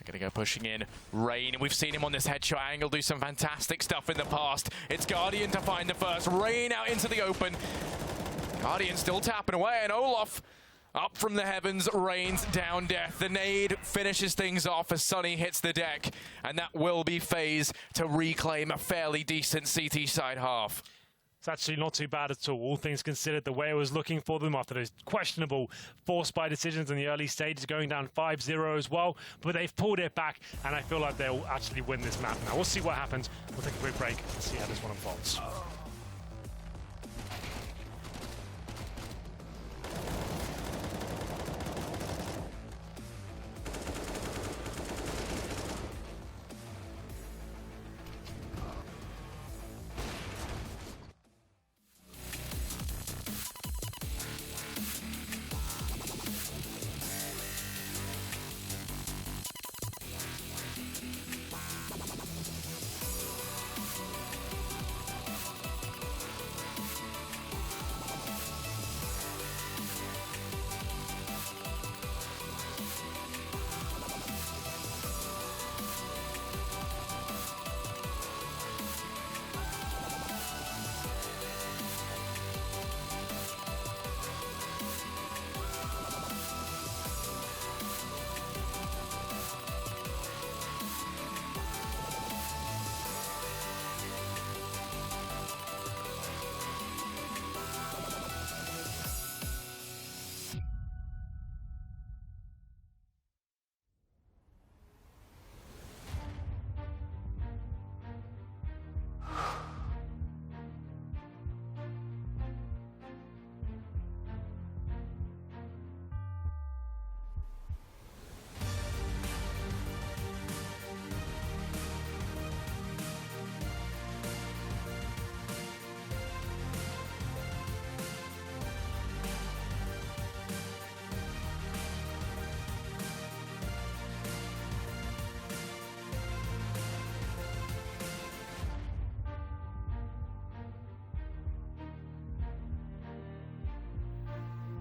Gonna go pushing in. Rain, we've seen him on this headshot angle do some fantastic stuff in the past. It's Guardian to find the first. Rain out into the open. Guardian still tapping away, and Olaf up from the heavens, rains down death. The nade finishes things off as Sunny hits the deck, and that will be FaZe to reclaim a fairly decent CT side half. It's actually not too bad at all things considered, the way it was looking for them after those questionable force buy decisions in the early stages, going down 5-0 as well. But they've pulled it back, and I feel like they'll actually win this map. Now, we'll see what happens. We'll take a quick break and see how this one unfolds.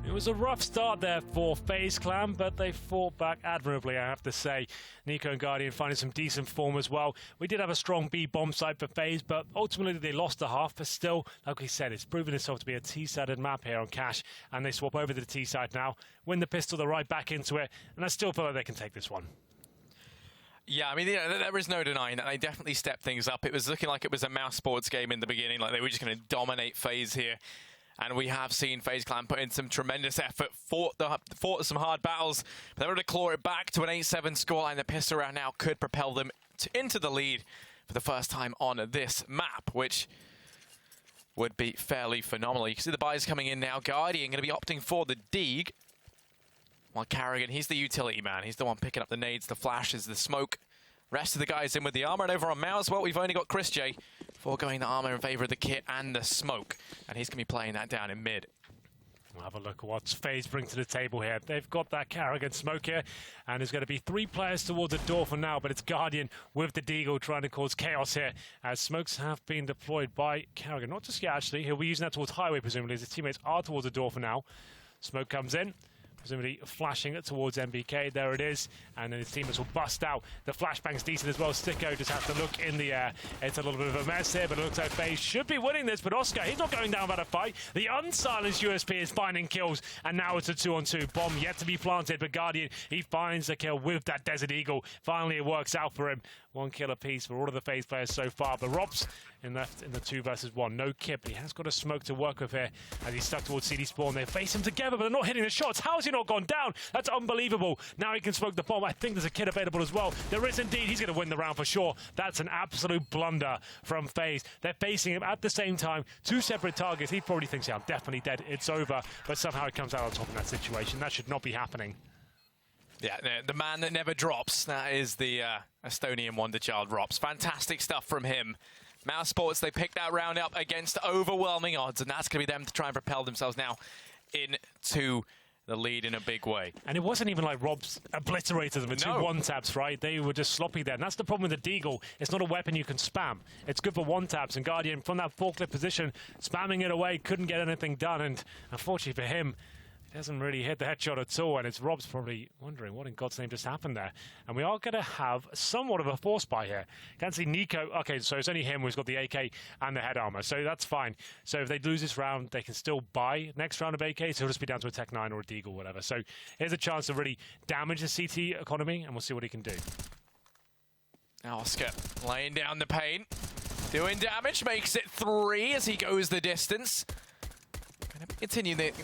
It was a rough start there for FaZe Clan, but they fought back admirably, I have to say. Nico and Guardian finding some decent form as well. We did have a strong B bomb side for FaZe, but ultimately they lost the half. But still, like we said, it's proven itself to be a T-sided map here on Cash, and they swap over to the T side now, win the pistol, they're right back into it, and I still feel like they can take this one. Yeah, I mean, there is no denying that. They definitely stepped things up. It was looking like it was a Mousesports game in the beginning, like they were just going to dominate FaZe here. And we have seen FaZe Clan put in some tremendous effort, fought some hard battles, but they were able to claw it back to an 8-7 scoreline. The pistol round now could propel them into the lead for the first time on this map, which would be fairly phenomenal. You can see the buys coming in now. Guardian going to be opting for the Deeg, while Carrigan, he's the utility man. He's the one picking up the nades, the flashes, the smoke. Rest of the guys in with the armor, and over on Mouse, well, we've only got Chris J foregoing the armor in favor of the kit and the smoke, and he's going to be playing that down in mid. We'll have a look at what FaZe bring to the table here. They've got that Carrigan smoke here, and there's going to be 3 players towards the door for now, but it's Guardian with the Deagle trying to cause chaos here, as smokes have been deployed by Carrigan. Not just yet, actually. He'll be using that towards Highway, presumably, as his teammates are towards the door for now. Smoke comes in. presumably flashing it towards MBK. There it is. And then his teammates will bust out. The flashbang's decent as well. Sticko just has to look in the air. It's a little bit of a mess here, but it looks like FaZe should be winning this. But Oscar, he's not going down without a fight. The unsilenced USP is finding kills, and now it's a 2-on-2. Bomb yet to be planted, but Guardian, he finds a kill with that Desert Eagle. Finally, it works out for him. 1 kill apiece for all of the FaZe players so far. But Robs left in the 2 versus 1. No Kip. He has got a smoke to work with here as he's stuck towards CD Spawn. They face him together, but they're not hitting the shots. How has he not gone down? That's unbelievable. Now he can smoke the bomb. I think there's a kid available as well. There is indeed. He's going to win the round for sure. That's an absolute blunder from FaZe. They're facing him at the same time. 2 separate targets. He probably thinks, yeah, I'm definitely dead. It's over. But somehow he comes out on top in that situation. That should not be happening. Yeah, the man that never drops. That is the Estonian wonder child, Robs. Fantastic stuff from him. Mousesports, they picked that round up against overwhelming odds, and that's going to be them to try and propel themselves now into the lead in a big way. And it wasn't even like Robs obliterated them with 2 one-taps, right? They were just sloppy there. And that's the problem with the Deagle. It's not a weapon you can spam. It's good for one-taps. And Guardian, from that forklift position, spamming it away, couldn't get anything done. And unfortunately for him, he doesn't really hit the headshot at all, and it's Rob's probably wondering what in God's name just happened there. And we are going to have somewhat of a force buy here. Can't see Nico. Okay, so it's only him who's got the AK and the head armor, so that's fine. So if they lose this round, they can still buy next round of AK, so it'll just be down to a Tech 9 or a Deagle, whatever. So here's a chance to really damage the CT economy, and we'll see what he can do. Now Oscar laying down the paint, doing damage, makes it 3 as he goes the distance.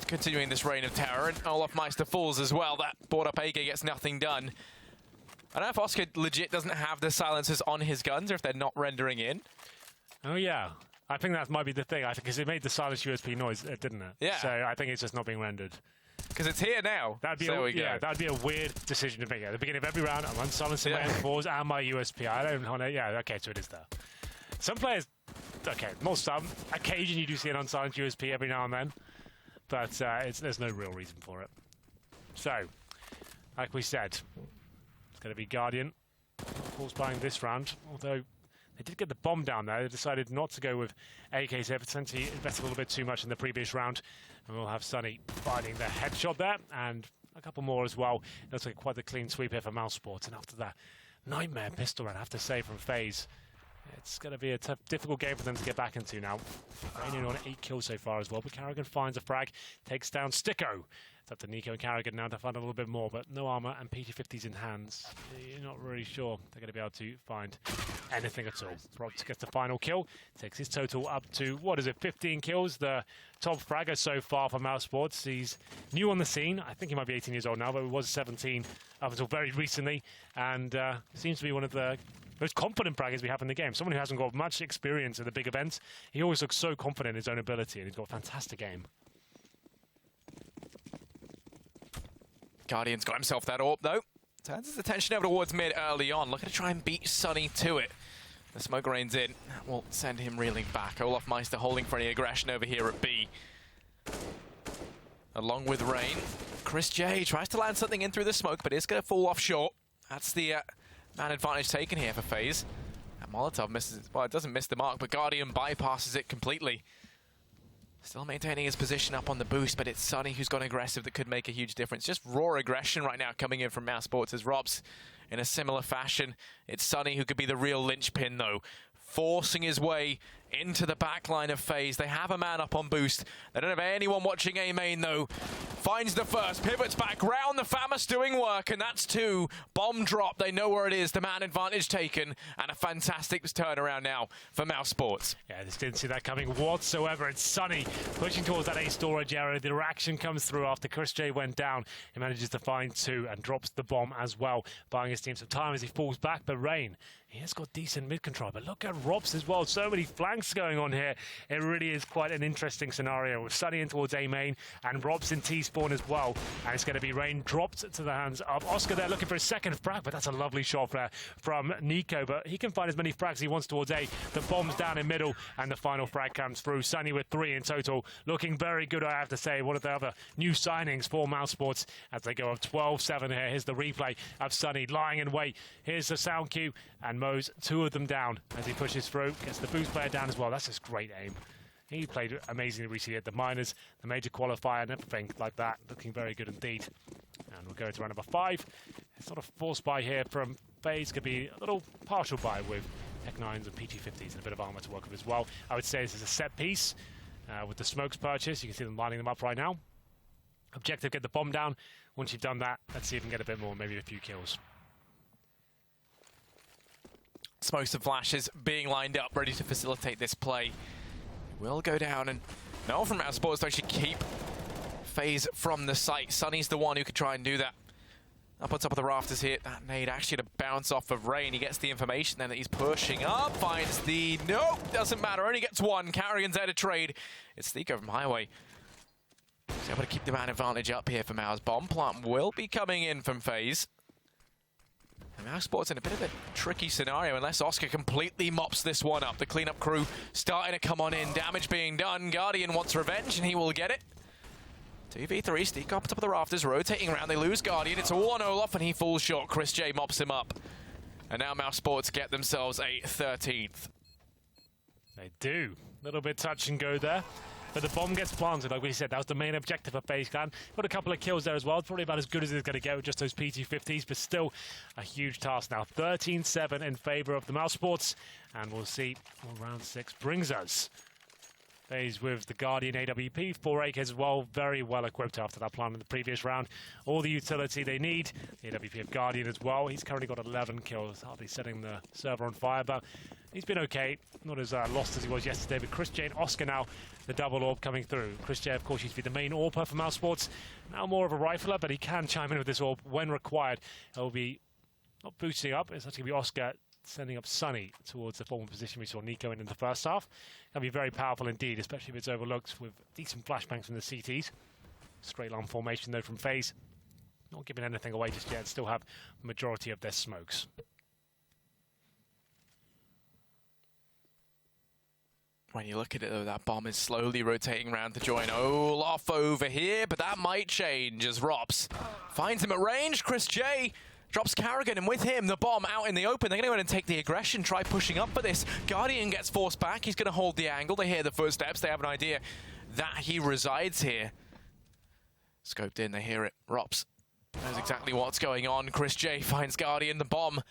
Continuing this reign of terror, and Olaf Meister falls as well. That brought up AK gets nothing done. I don't know if Oscar legit doesn't have the silencers on his guns or if they're not rendering in. Oh, yeah. I think that might be the thing. I think because it made the silence USP noise, didn't it? Yeah. So I think it's just not being rendered. Because it's here now. That'd be a weird decision to make. At the beginning of every round, I'm unsilencing my M4s and my USP. I don't want to. Yeah, okay, so it is there. Some players, okay, most some. Occasionally you do see an unsilenced USP every now and then, but there's no real reason for it. So, like we said, it's going to be Guardian. Of course, buying this round, although they did get the bomb down there. They decided not to go with AKs here, potentially invested a little bit too much in the previous round. And we'll have Sunny finding the headshot there, and a couple more as well. It looks like quite the clean sweep here for Mousesports. And after that nightmare pistol run, I have to say, from FaZe, it's going to be a tough, difficult game for them to get back into now. Raining on 8 kills so far as well, but Carrigan finds a frag, takes down Sticko. It's up to Nico and Carrigan now to find a little bit more, but no armor and PT-50s in hands. You're not really sure they're going to be able to find anything at all. Robs gets the final kill, takes his total up to, 15 kills? The top fragger so far for Mousesports. He's new on the scene. I think he might be 18 years old now, but he was 17 up until very recently, and seems to be one of the most confident fraggers we have in the game. Someone who hasn't got much experience in the big events. He always looks so confident in his own ability, and he's got a fantastic aim. Guardian's got himself that AWP though. Turns his attention over towards mid early on. Looking to try and beat Sunny to it. The smoke rains in. That will send him reeling back. Olaf Meister holding for any aggression over here at B. Along with Rain. Chris J tries to land something in through the smoke, but it's going to fall off short. That's the man advantage taken here for FaZe. And Molotov misses, well, it doesn't miss the mark, but Guardian bypasses it completely. Still maintaining his position up on the boost, but it's Sunny who's gone aggressive that could make a huge difference. Just raw aggression right now coming in from Mousesports as Robs in a similar fashion. It's Sunny who could be the real linchpin though, forcing his way into the back line of FaZe. They have a man up on boost. They don't have anyone watching A main though. Finds the first, pivots back round. The FAMAS doing work, and that's 2. Bomb drop, they know where it is. The man advantage taken, and a fantastic turnaround now for Mousesports. Yeah, just didn't see that coming whatsoever. It's Sunny pushing towards that A storage area. The reaction comes through after Chris J went down. He manages to find 2 and drops the bomb as well, buying his team some time as he falls back. But Rain, he has got decent mid-control, but look at Robs as well. So many flanks going on here. It really is quite an interesting scenario with Sunny in towards A main and Robs in T-spawn as well. And it's going to be Rain dropped to the hands of Oscar there, looking for a second frag, but that's a lovely shot there from Nico. But he can find as many frags as he wants towards A. The bomb's down in middle, and the final frag comes through. Sunny with 3 in total, looking very good, I have to say. One of the other new signings for Mousesports as they go up 12-7 here. Here's the replay of Sunny lying in wait. Here's the sound cue, and Mo's 2 of them down as he pushes through. Gets the boost player down as well. That's just great aim. He played amazingly recently at the minors, the major qualifier, and everything like that. Looking very good indeed. And we'll go to round number 5. It's sort of forced buy here from FaZe. Could be a little partial buy with Tech 9s and PT50s and a bit of armor to work with as well. I would say this is a set piece with the smokes purchase. You can see them lining them up right now. Objective, get the bomb down. Once you've done that, let's see if we can get a bit more, maybe a few kills. Smokes and flashes being lined up, ready to facilitate this play. Will go down, and no from Mousesports to actually keep FaZe from the site. Sunny's the one who could try and do that. Up on top of the rafters here. That nade actually to bounce off of Rain. He gets the information then that he's pushing up, finds the... Nope, doesn't matter. Only gets one. Carrigan's out of trade. It's Nico from Highway. He's able to keep the man advantage up here for Mouse. Bomb plant will be coming in from FaZe. And Mousesports in a bit of a tricky scenario unless Oscar completely mops this one up. The cleanup crew starting to come on in. Damage being done. Guardian wants revenge and he will get it. 2v3, Sneak up top of the rafters, rotating around. They lose Guardian. It's a 1 Olaf and he falls short. Chris J mops him up. And now Mousesports get themselves a 13th. They do. A little bit touch and go there. But the bomb gets planted, like we said. That was the main objective of FaZe Clan. Got a couple of kills there as well. Probably about as good as it's going to get with just those PT50s, but still a huge task now. 13-7 in favor of the Mousesports. And we'll see what round 6 brings us. FaZe with the Guardian AWP, 4 AKs as well. Very well equipped after that plan in the previous round. All the utility they need. The AWP of Guardian as well. He's currently got 11 kills, hardly setting the server on fire, but he's been okay. Not as lost as he was yesterday, but Chris J and Oscar now, the double orb coming through. Chris J, of course, used to be the main AWPer for Mousesports. Now more of a rifler, but he can chime in with this orb when required. He'll be not boosting up. It's actually going to be Oscar sending up Sunny towards the former position we saw Nico in the first half. Going to be very powerful indeed, especially if it's overlooked with decent flashbangs from the CTs. Straight line formation, though, from FaZe. Not giving anything away just yet. Still have the majority of their smokes. When you look at it, though, that bomb is slowly rotating around to join Olaf over here, but that might change as Rops finds him at range. Chris J drops Carrigan, and with him, the bomb out in the open. They're going to go ahead and take the aggression, try pushing up for this. Guardian gets forced back. He's going to hold the angle. They hear the footsteps. They have an idea that he resides here. Scoped in, they hear it. Rops knows exactly what's going on. Chris J finds Guardian, the bomb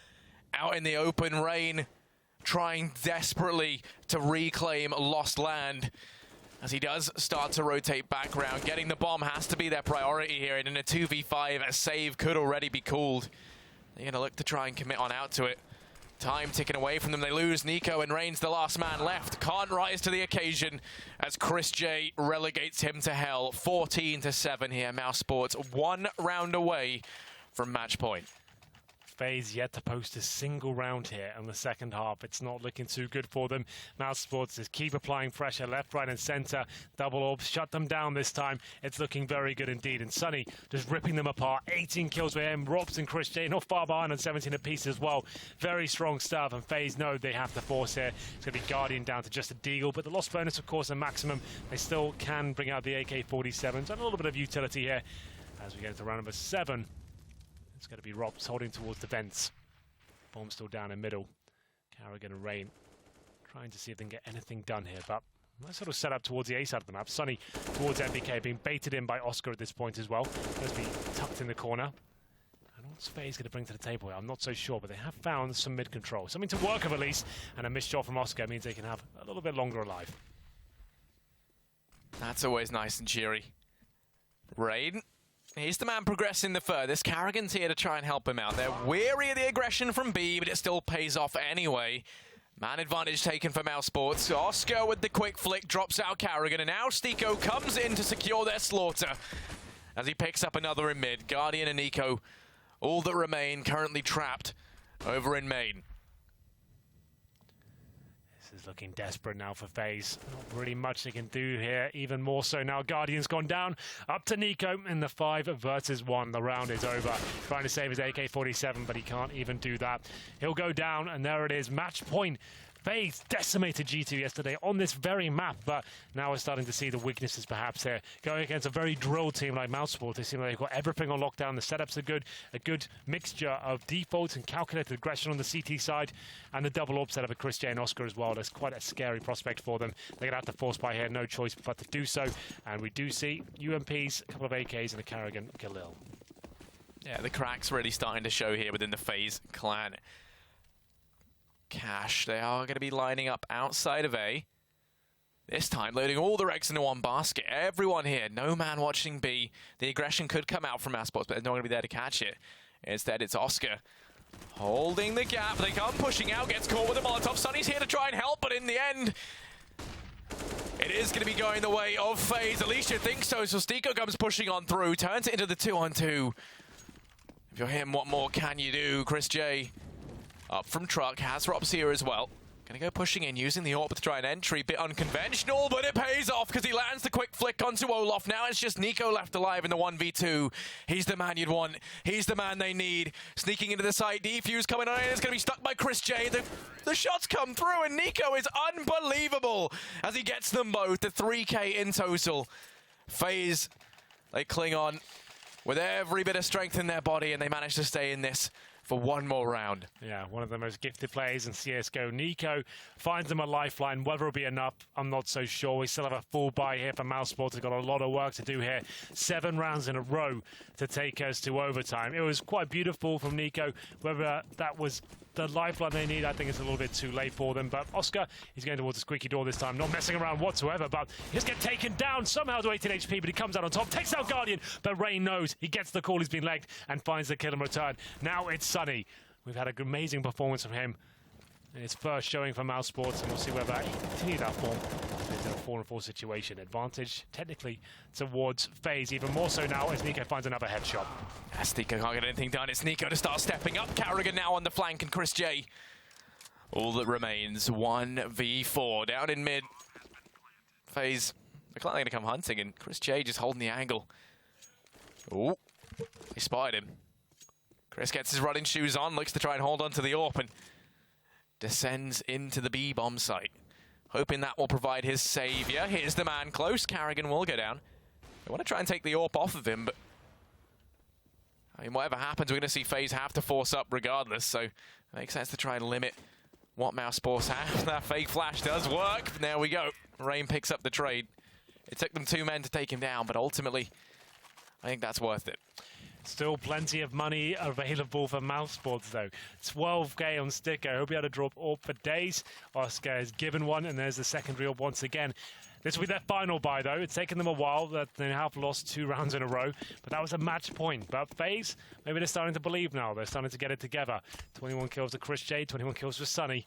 out in the open. Rain trying desperately to reclaim lost land. As he does start to rotate back round. Getting the bomb has to be their priority here. And in a 2v5, a save could already be called. They're going to look to try and commit on out to it. Time ticking away from them. They lose Nico, and Rain's the last man left. Can't rise to the occasion as Chris J relegates him to hell. 14-7 here. Mousesports 1 round away from match point. FaZe yet to post a single round here in the second half. It's not looking too good for them. Mousesports just keep applying pressure left, right, and center. Double orbs shut them down this time. It's looking very good indeed. And Sunny just ripping them apart. 18 kills for him. Rops and Chris J not far behind on 17 apiece as well. Very strong stuff. And FaZe know they have to force here. It's going to be Guardian down to just a deagle. But the loss bonus, of course, a maximum. They still can bring out the AK-47s. And a little bit of utility here as we get into round number 7. It's going to be Robs holding towards the vents. Bomb still down in middle. Carrigan and Rain trying to see if they can get anything done here, but nice sort of set up towards the A side of the map. Sunny towards MBK, being baited in by Oscar at this point as well. Going to be tucked in the corner. And what's FaZe going to bring to the table here? I'm not so sure, but they have found some mid-control. Something to work with at least, and a missed shot from Oscar means they can have a little bit longer alive. That's always nice and cheery. Rain. He's the man progressing the furthest. Carrigan's here to try and help him out. They're weary of the aggression from B, but it still pays off anyway. Man advantage taken for Mousesports. Oscar with the quick flick drops out Carrigan, and now Stico comes in to secure their slaughter as he picks up another in mid. Guardian and Nico, all that remain, currently trapped over in main. This is looking desperate now for FaZe. Not really much they can do here. Even more so now. Guardian's gone down. Up to Nico in the 5 versus 1. The round is over. Trying to save his AK-47, but he can't even do that. He'll go down, and there it is. Match point FaZe decimated G2 yesterday on this very map, but now we're starting to see the weaknesses perhaps here. Going against a very drilled team like Mousesports, they seem like they've got everything on lockdown. The setups are good, a good mixture of defaults and calculated aggression on the CT side, and the double AWP setup of Chris J and Oscar as well. That's quite a scary prospect for them. They're going to have to force by here, no choice but to do so. And we do see UMPs, a couple of AKs, and a Karrigan Galil. Yeah, the crack's really starting to show here within the FaZe clan. Cash, they are going to be lining up outside of A. This time, loading all the Regs into one basket. Everyone here, no man watching B. The aggression could come out from Mousesports, but they're not going to be there to catch it. Instead, it's Oscar holding the gap. They come pushing out, gets caught with a Molotov. Sunny's here to try and help, but in the end, it is going to be going the way of FaZe. At least you think so. So Stiko comes pushing on through, turns it into the 2-on-2. If you're him, what more can you do? Chris J up from truck, has Robs here as well. Gonna go pushing in, using the AWP to try an entry. Bit unconventional, but it pays off because he lands the quick flick onto Olof. Now it's just Nico left alive in the 1v2. He's the man you'd want. He's the man they need. Sneaking into the side, defuse coming on in. It's gonna be stuck by Chris J. The shots come through, and Nico is unbelievable as he gets them both. The 3K in total. FaZe, they cling on with every bit of strength in their body, and they manage to stay in this for one more round. Yeah, one of the most gifted players in CSGO. Nico finds them a lifeline. Whether it'll be enough, I'm not so sure. We still have a full buy here for Mousesports. They've got a lot of work to do here. 7 rounds in a row to take us to overtime. It was quite beautiful from Nico. Whether that was the lifeline they need, I think it's a little bit too late for them. But Oscar, he's going towards the squeaky door this time. Not messing around whatsoever, but he's get taken down somehow to 18 HP, but he comes out on top, takes out Guardian, but Rain knows. He gets the call, he's been legged, and finds the kill in return. Now it's Sunny. We've had an amazing performance from him in his first showing for Mousesports, and we'll see whether he can continue that form. It's in a 4-on-4 situation. Advantage, technically, towards FaZe, even more so now as Nico finds another headshot. Nico can't get anything done. It's Nico to start stepping up. Karrigan now on the flank, and Chris J. All that remains, 1v4 down in mid. FaZe, they're likely going to come hunting, and Chris J just holding the angle. Oh, he spotted him. Chris gets his running shoes on, looks to try and hold on to the AWP, and descends into the B-bomb site, hoping that will provide his saviour. Here's the man close. Karrigan will go down. They want to try and take the AWP off of him, but I mean, whatever happens, we're going to see FaZe have to force up regardless, so it makes sense to try and limit what Mousesports have. That fake flash does work. There we go. Rain picks up the trade. It took them 2 men to take him down, but ultimately, I think that's worth it. Still plenty of money available for Mousesports, though. 12k on Sticker. He'll be able to drop AWP for days. Oscar has given one, and there's the secondary AWP once again. This will be their final buy, though. It's taken them a while. They have lost 2 rounds in a row, but that was a match point. But FaZe, maybe they're starting to believe now. They're starting to get it together. 21 kills to Chris J, 21 kills for Sunny,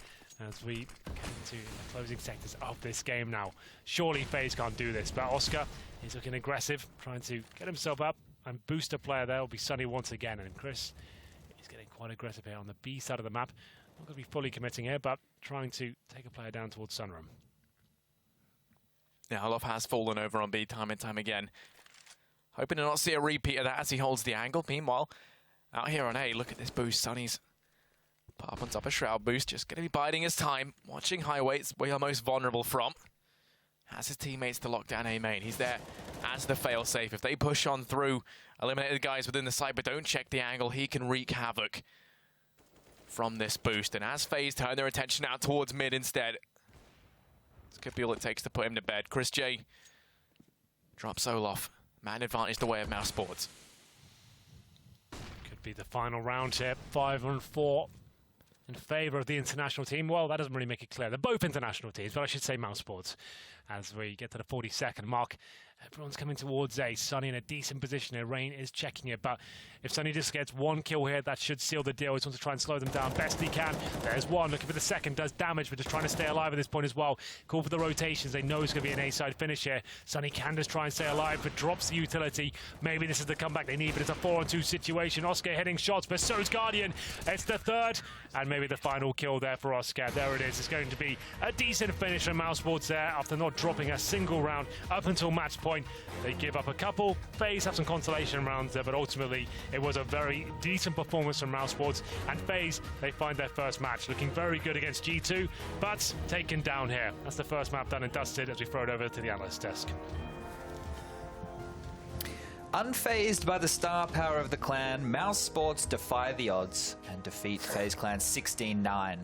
as we get into the closing sectors of this game now. Surely FaZe can't do this, but Oscar is looking aggressive, trying to get himself up. And booster player there will be Sunny once again. And Chris is getting quite aggressive here on the B side of the map. Not going to be fully committing here, but trying to take a player down towards Sunroom. Yeah, Olof has fallen over on B time and time again. Hoping to not see a repeat of that as he holds the angle. Meanwhile, out here on A, look at this boost. Sunny's up on top of Shroud boost. Just going to be biding his time. Watching Highway's where you're most vulnerable from. Has his teammates to lock down A main. He's there as the failsafe. If they push on through, eliminate the guys within the site, but don't check the angle, he can wreak havoc from this boost. And as FaZe turn their attention out towards mid instead, this could be all it takes to put him to bed. Chris J drops Olof. Man advantage the way of Mousesports. Could be the final round here. 5-on-4 in favour of the international team. Well, that doesn't really make it clear. They're both international teams, but I should say Mousesports. As we get to the 42nd mark, everyone's coming towards A. Sunny in a decent position here. Rain is checking it, but if Sunny just gets 1 kill here, that should seal the deal. He wants to try and slow them down best he can. There's 1, looking for the second, does damage, but just trying to stay alive at this point as well. Call for the rotations. They know it's going to be an A-side finish here. Sunny can just try and stay alive, but drops the utility. Maybe this is the comeback they need, but it's a 4-on-2 situation. Oscar hitting shots, but so's Guardian. It's the 3rd, and maybe the final kill there for Oscar. There it is. It's going to be a decent finish from Mousesports there after not not dropping a single round up until match point. They give up a couple. FaZe have some consolation rounds there, but ultimately it was a very decent performance from Mousesports. And FaZe, they find their first match, looking very good against G2, but taken down here. That's the first map done and dusted as we throw it over to the analyst desk. Unfazed by the star power of the clan, Mousesports defy the odds and defeat FaZe Clan 16-9.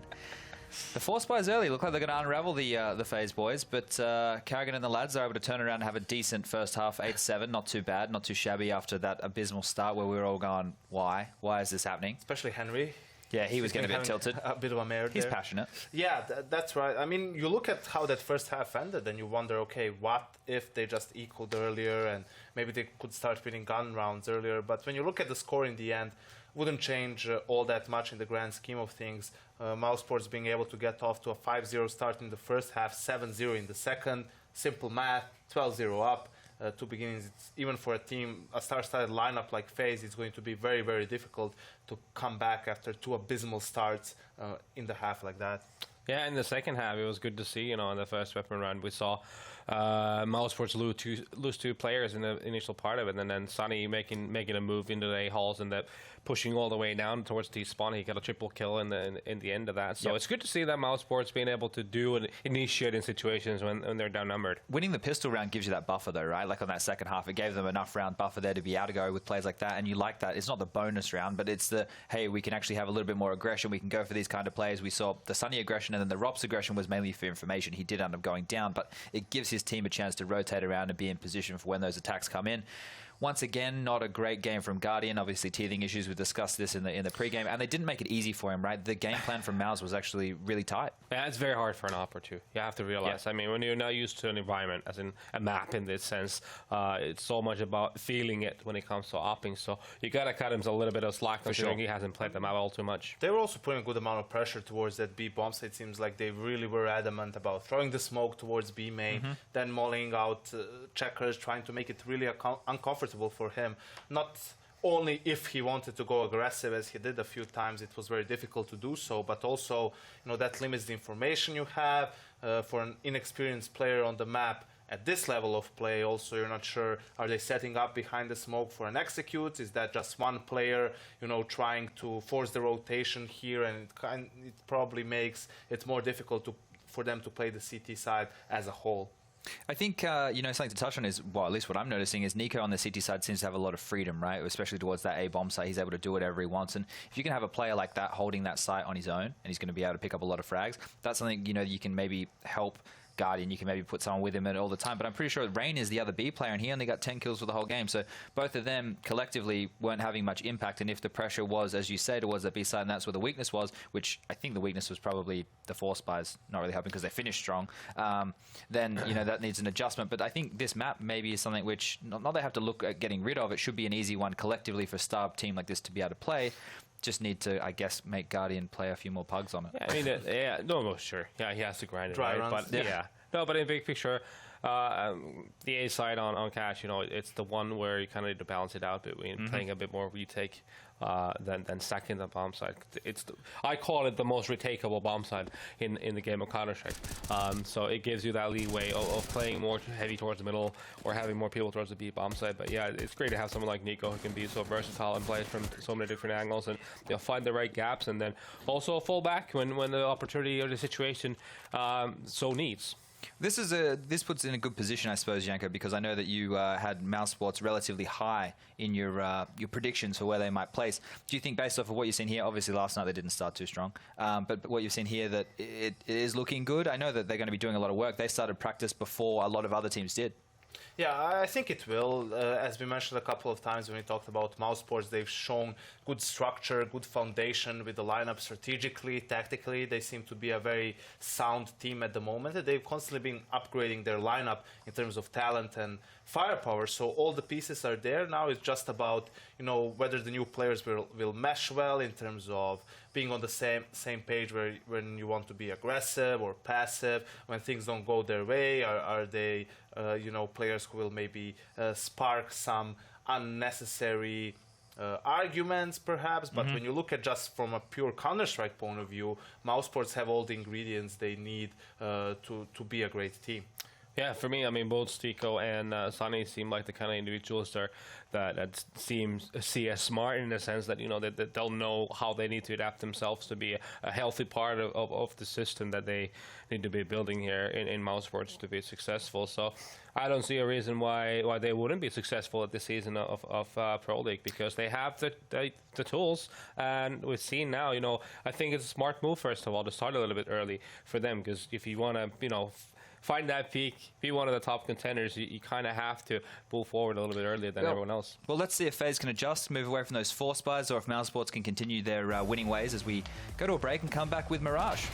The Force Spies early look like they're going to unravel the FaZe boys, but Carrigan and the lads are able to turn around and have a decent first half, 8-7. Not too bad, not too shabby after that abysmal start where we were all going, why? Why is this happening? Especially Henry. Yeah, he was getting a bit tilted. A bit of a mare He's there. passionate. Yeah, that's right. I mean, you look at how that first half ended and you wonder, okay, what if they just equaled earlier and maybe they could start winning gun rounds earlier. But when you look at the score in the end, wouldn't change all that much in the grand scheme of things. Mousesports being able to get off to a 5-0 start in the first half, 7-0 in the second. Simple math, 12-0 up. Two beginnings, even for a star-studded lineup like FaZe, it's going to be very, very difficult to come back after two abysmal starts in the half like that. Yeah, in the second half, it was good to see, in the first weapon round, we saw Mousesports lose two players in the initial part of it, and then Sunny making a move into the A-halls and pushing all the way down towards T-spawn. He got a triple kill in the end of that. So It's good to see that Mousesports being able to do and initiate in situations when they're down-numbered. Winning the pistol round gives you that buffer, though, right? Like on that second half, it gave them enough round buffer there to be able to go with plays like that, and you like that. It's not the bonus round, but it's the, hey, we can actually have a little bit more aggression. We can go for these kind of plays. We saw the Sunny aggression, and then the Rops aggression was mainly for information. He did end up going down, but it gives his team a chance to rotate around and be in position for when those attacks come in. Once again, not a great game from Guardian. Obviously, teething issues. We discussed this in the pregame, and they didn't make it easy for him, right? The game plan from Mouse was actually really tight. Yeah, it's very hard for an op or two. You have to realize. Yeah. I mean, when you're not used to an environment, as in a map in this sense, it's so much about feeling it when it comes to opping. So you got to cut him a little bit of slack considering he hasn't played the map all too much. They were also putting a good amount of pressure towards that B bomb. So it seems like they really were adamant about throwing the smoke towards B main, then mulling out checkers, trying to make it really uncomfortable for him. Not only if he wanted to go aggressive, as he did a few times, it was very difficult to do so, but also, that limits the information you have. For an inexperienced player on the map at this level of play, also you're not sure, are they setting up behind the smoke for an execute? Is that just one player, trying to force the rotation here? And it probably makes it more difficult for them to play the CT side as a whole. I think, something to touch on is, well, at least what I'm noticing is Nico on the CT side seems to have a lot of freedom, right? Especially towards that A-bomb site. He's able to do whatever he wants. And if you can have a player like that holding that site on his own, and he's going to be able to pick up a lot of frags, that's something, you can maybe help Guardian. You can maybe put someone with him all the time. But I'm pretty sure Rain is the other B player, and he only got 10 kills for the whole game. So both of them collectively weren't having much impact. And if the pressure was, as you say, towards the B side, and that's where the weakness was, which I think the weakness was probably the Force Spies not really helping because they finished strong, then, that needs an adjustment. But I think this map maybe is something which, not they have to look at getting rid of, it should be an easy one collectively for a star team like this to be able to play. Just need to, I guess, make Guardian play a few more pugs on it. Yeah, I mean, sure. Yeah, he has to grind it, Dry right? runs. But no, but in big picture, the A side on Cash, it's the one where you kind of need to balance it out between playing a bit more retake than stacking the bomb side. I call it the most retakeable bomb side in the game of Counter-Strike. So it gives you that leeway of playing more heavy towards the middle or having more people towards the B bomb side. But yeah, it's great to have someone like Nico who can be so versatile and play from so many different angles and find the right gaps, and then also fall back when the opportunity or the situation so needs. This puts in a good position, I suppose, Janko, because I know that you had Mousesports relatively high in your predictions for where they might place. Do you think, based off of what you've seen here, obviously last night they didn't start too strong, but what you've seen here, that it is looking good? I know that they're going to be doing a lot of work. They started practice before a lot of other teams did. Yeah, I think it will. As we mentioned a couple of times when we talked about Mousesports, they've shown good structure, good foundation with the lineup strategically, tactically. They seem to be a very sound team at the moment. They've constantly been upgrading their lineup in terms of talent and firepower. So all the pieces are there. Now it's just about, whether the new players will mesh well in terms of being on the same page when you want to be aggressive or passive, when things don't go their way. Are they, players who will maybe spark some unnecessary arguments, perhaps? But when you look at just from a pure Counter-Strike point of view, Mousesports have all the ingredients they need to be a great team. Yeah, for me, I mean, both Stico and Sunny seem like the kind of individuals that see as smart in the sense that, you know, that they'll know how they need to adapt themselves to be a healthy part of the system that they need to be building here in Mousesports to be successful. So I don't see a reason why they wouldn't be successful at this season of Pro League, because they have the tools, and we've seen now, you know, I think it's a smart move, first of all, to start a little bit early for them, because if you want to, you know, find that peak, be one of the top contenders, you kind of have to pull forward a little bit earlier than everyone else. Well, let's see if FaZe can adjust, move away from those force buys, or if Mousesports can continue their winning ways as we go to a break and come back with Mirage.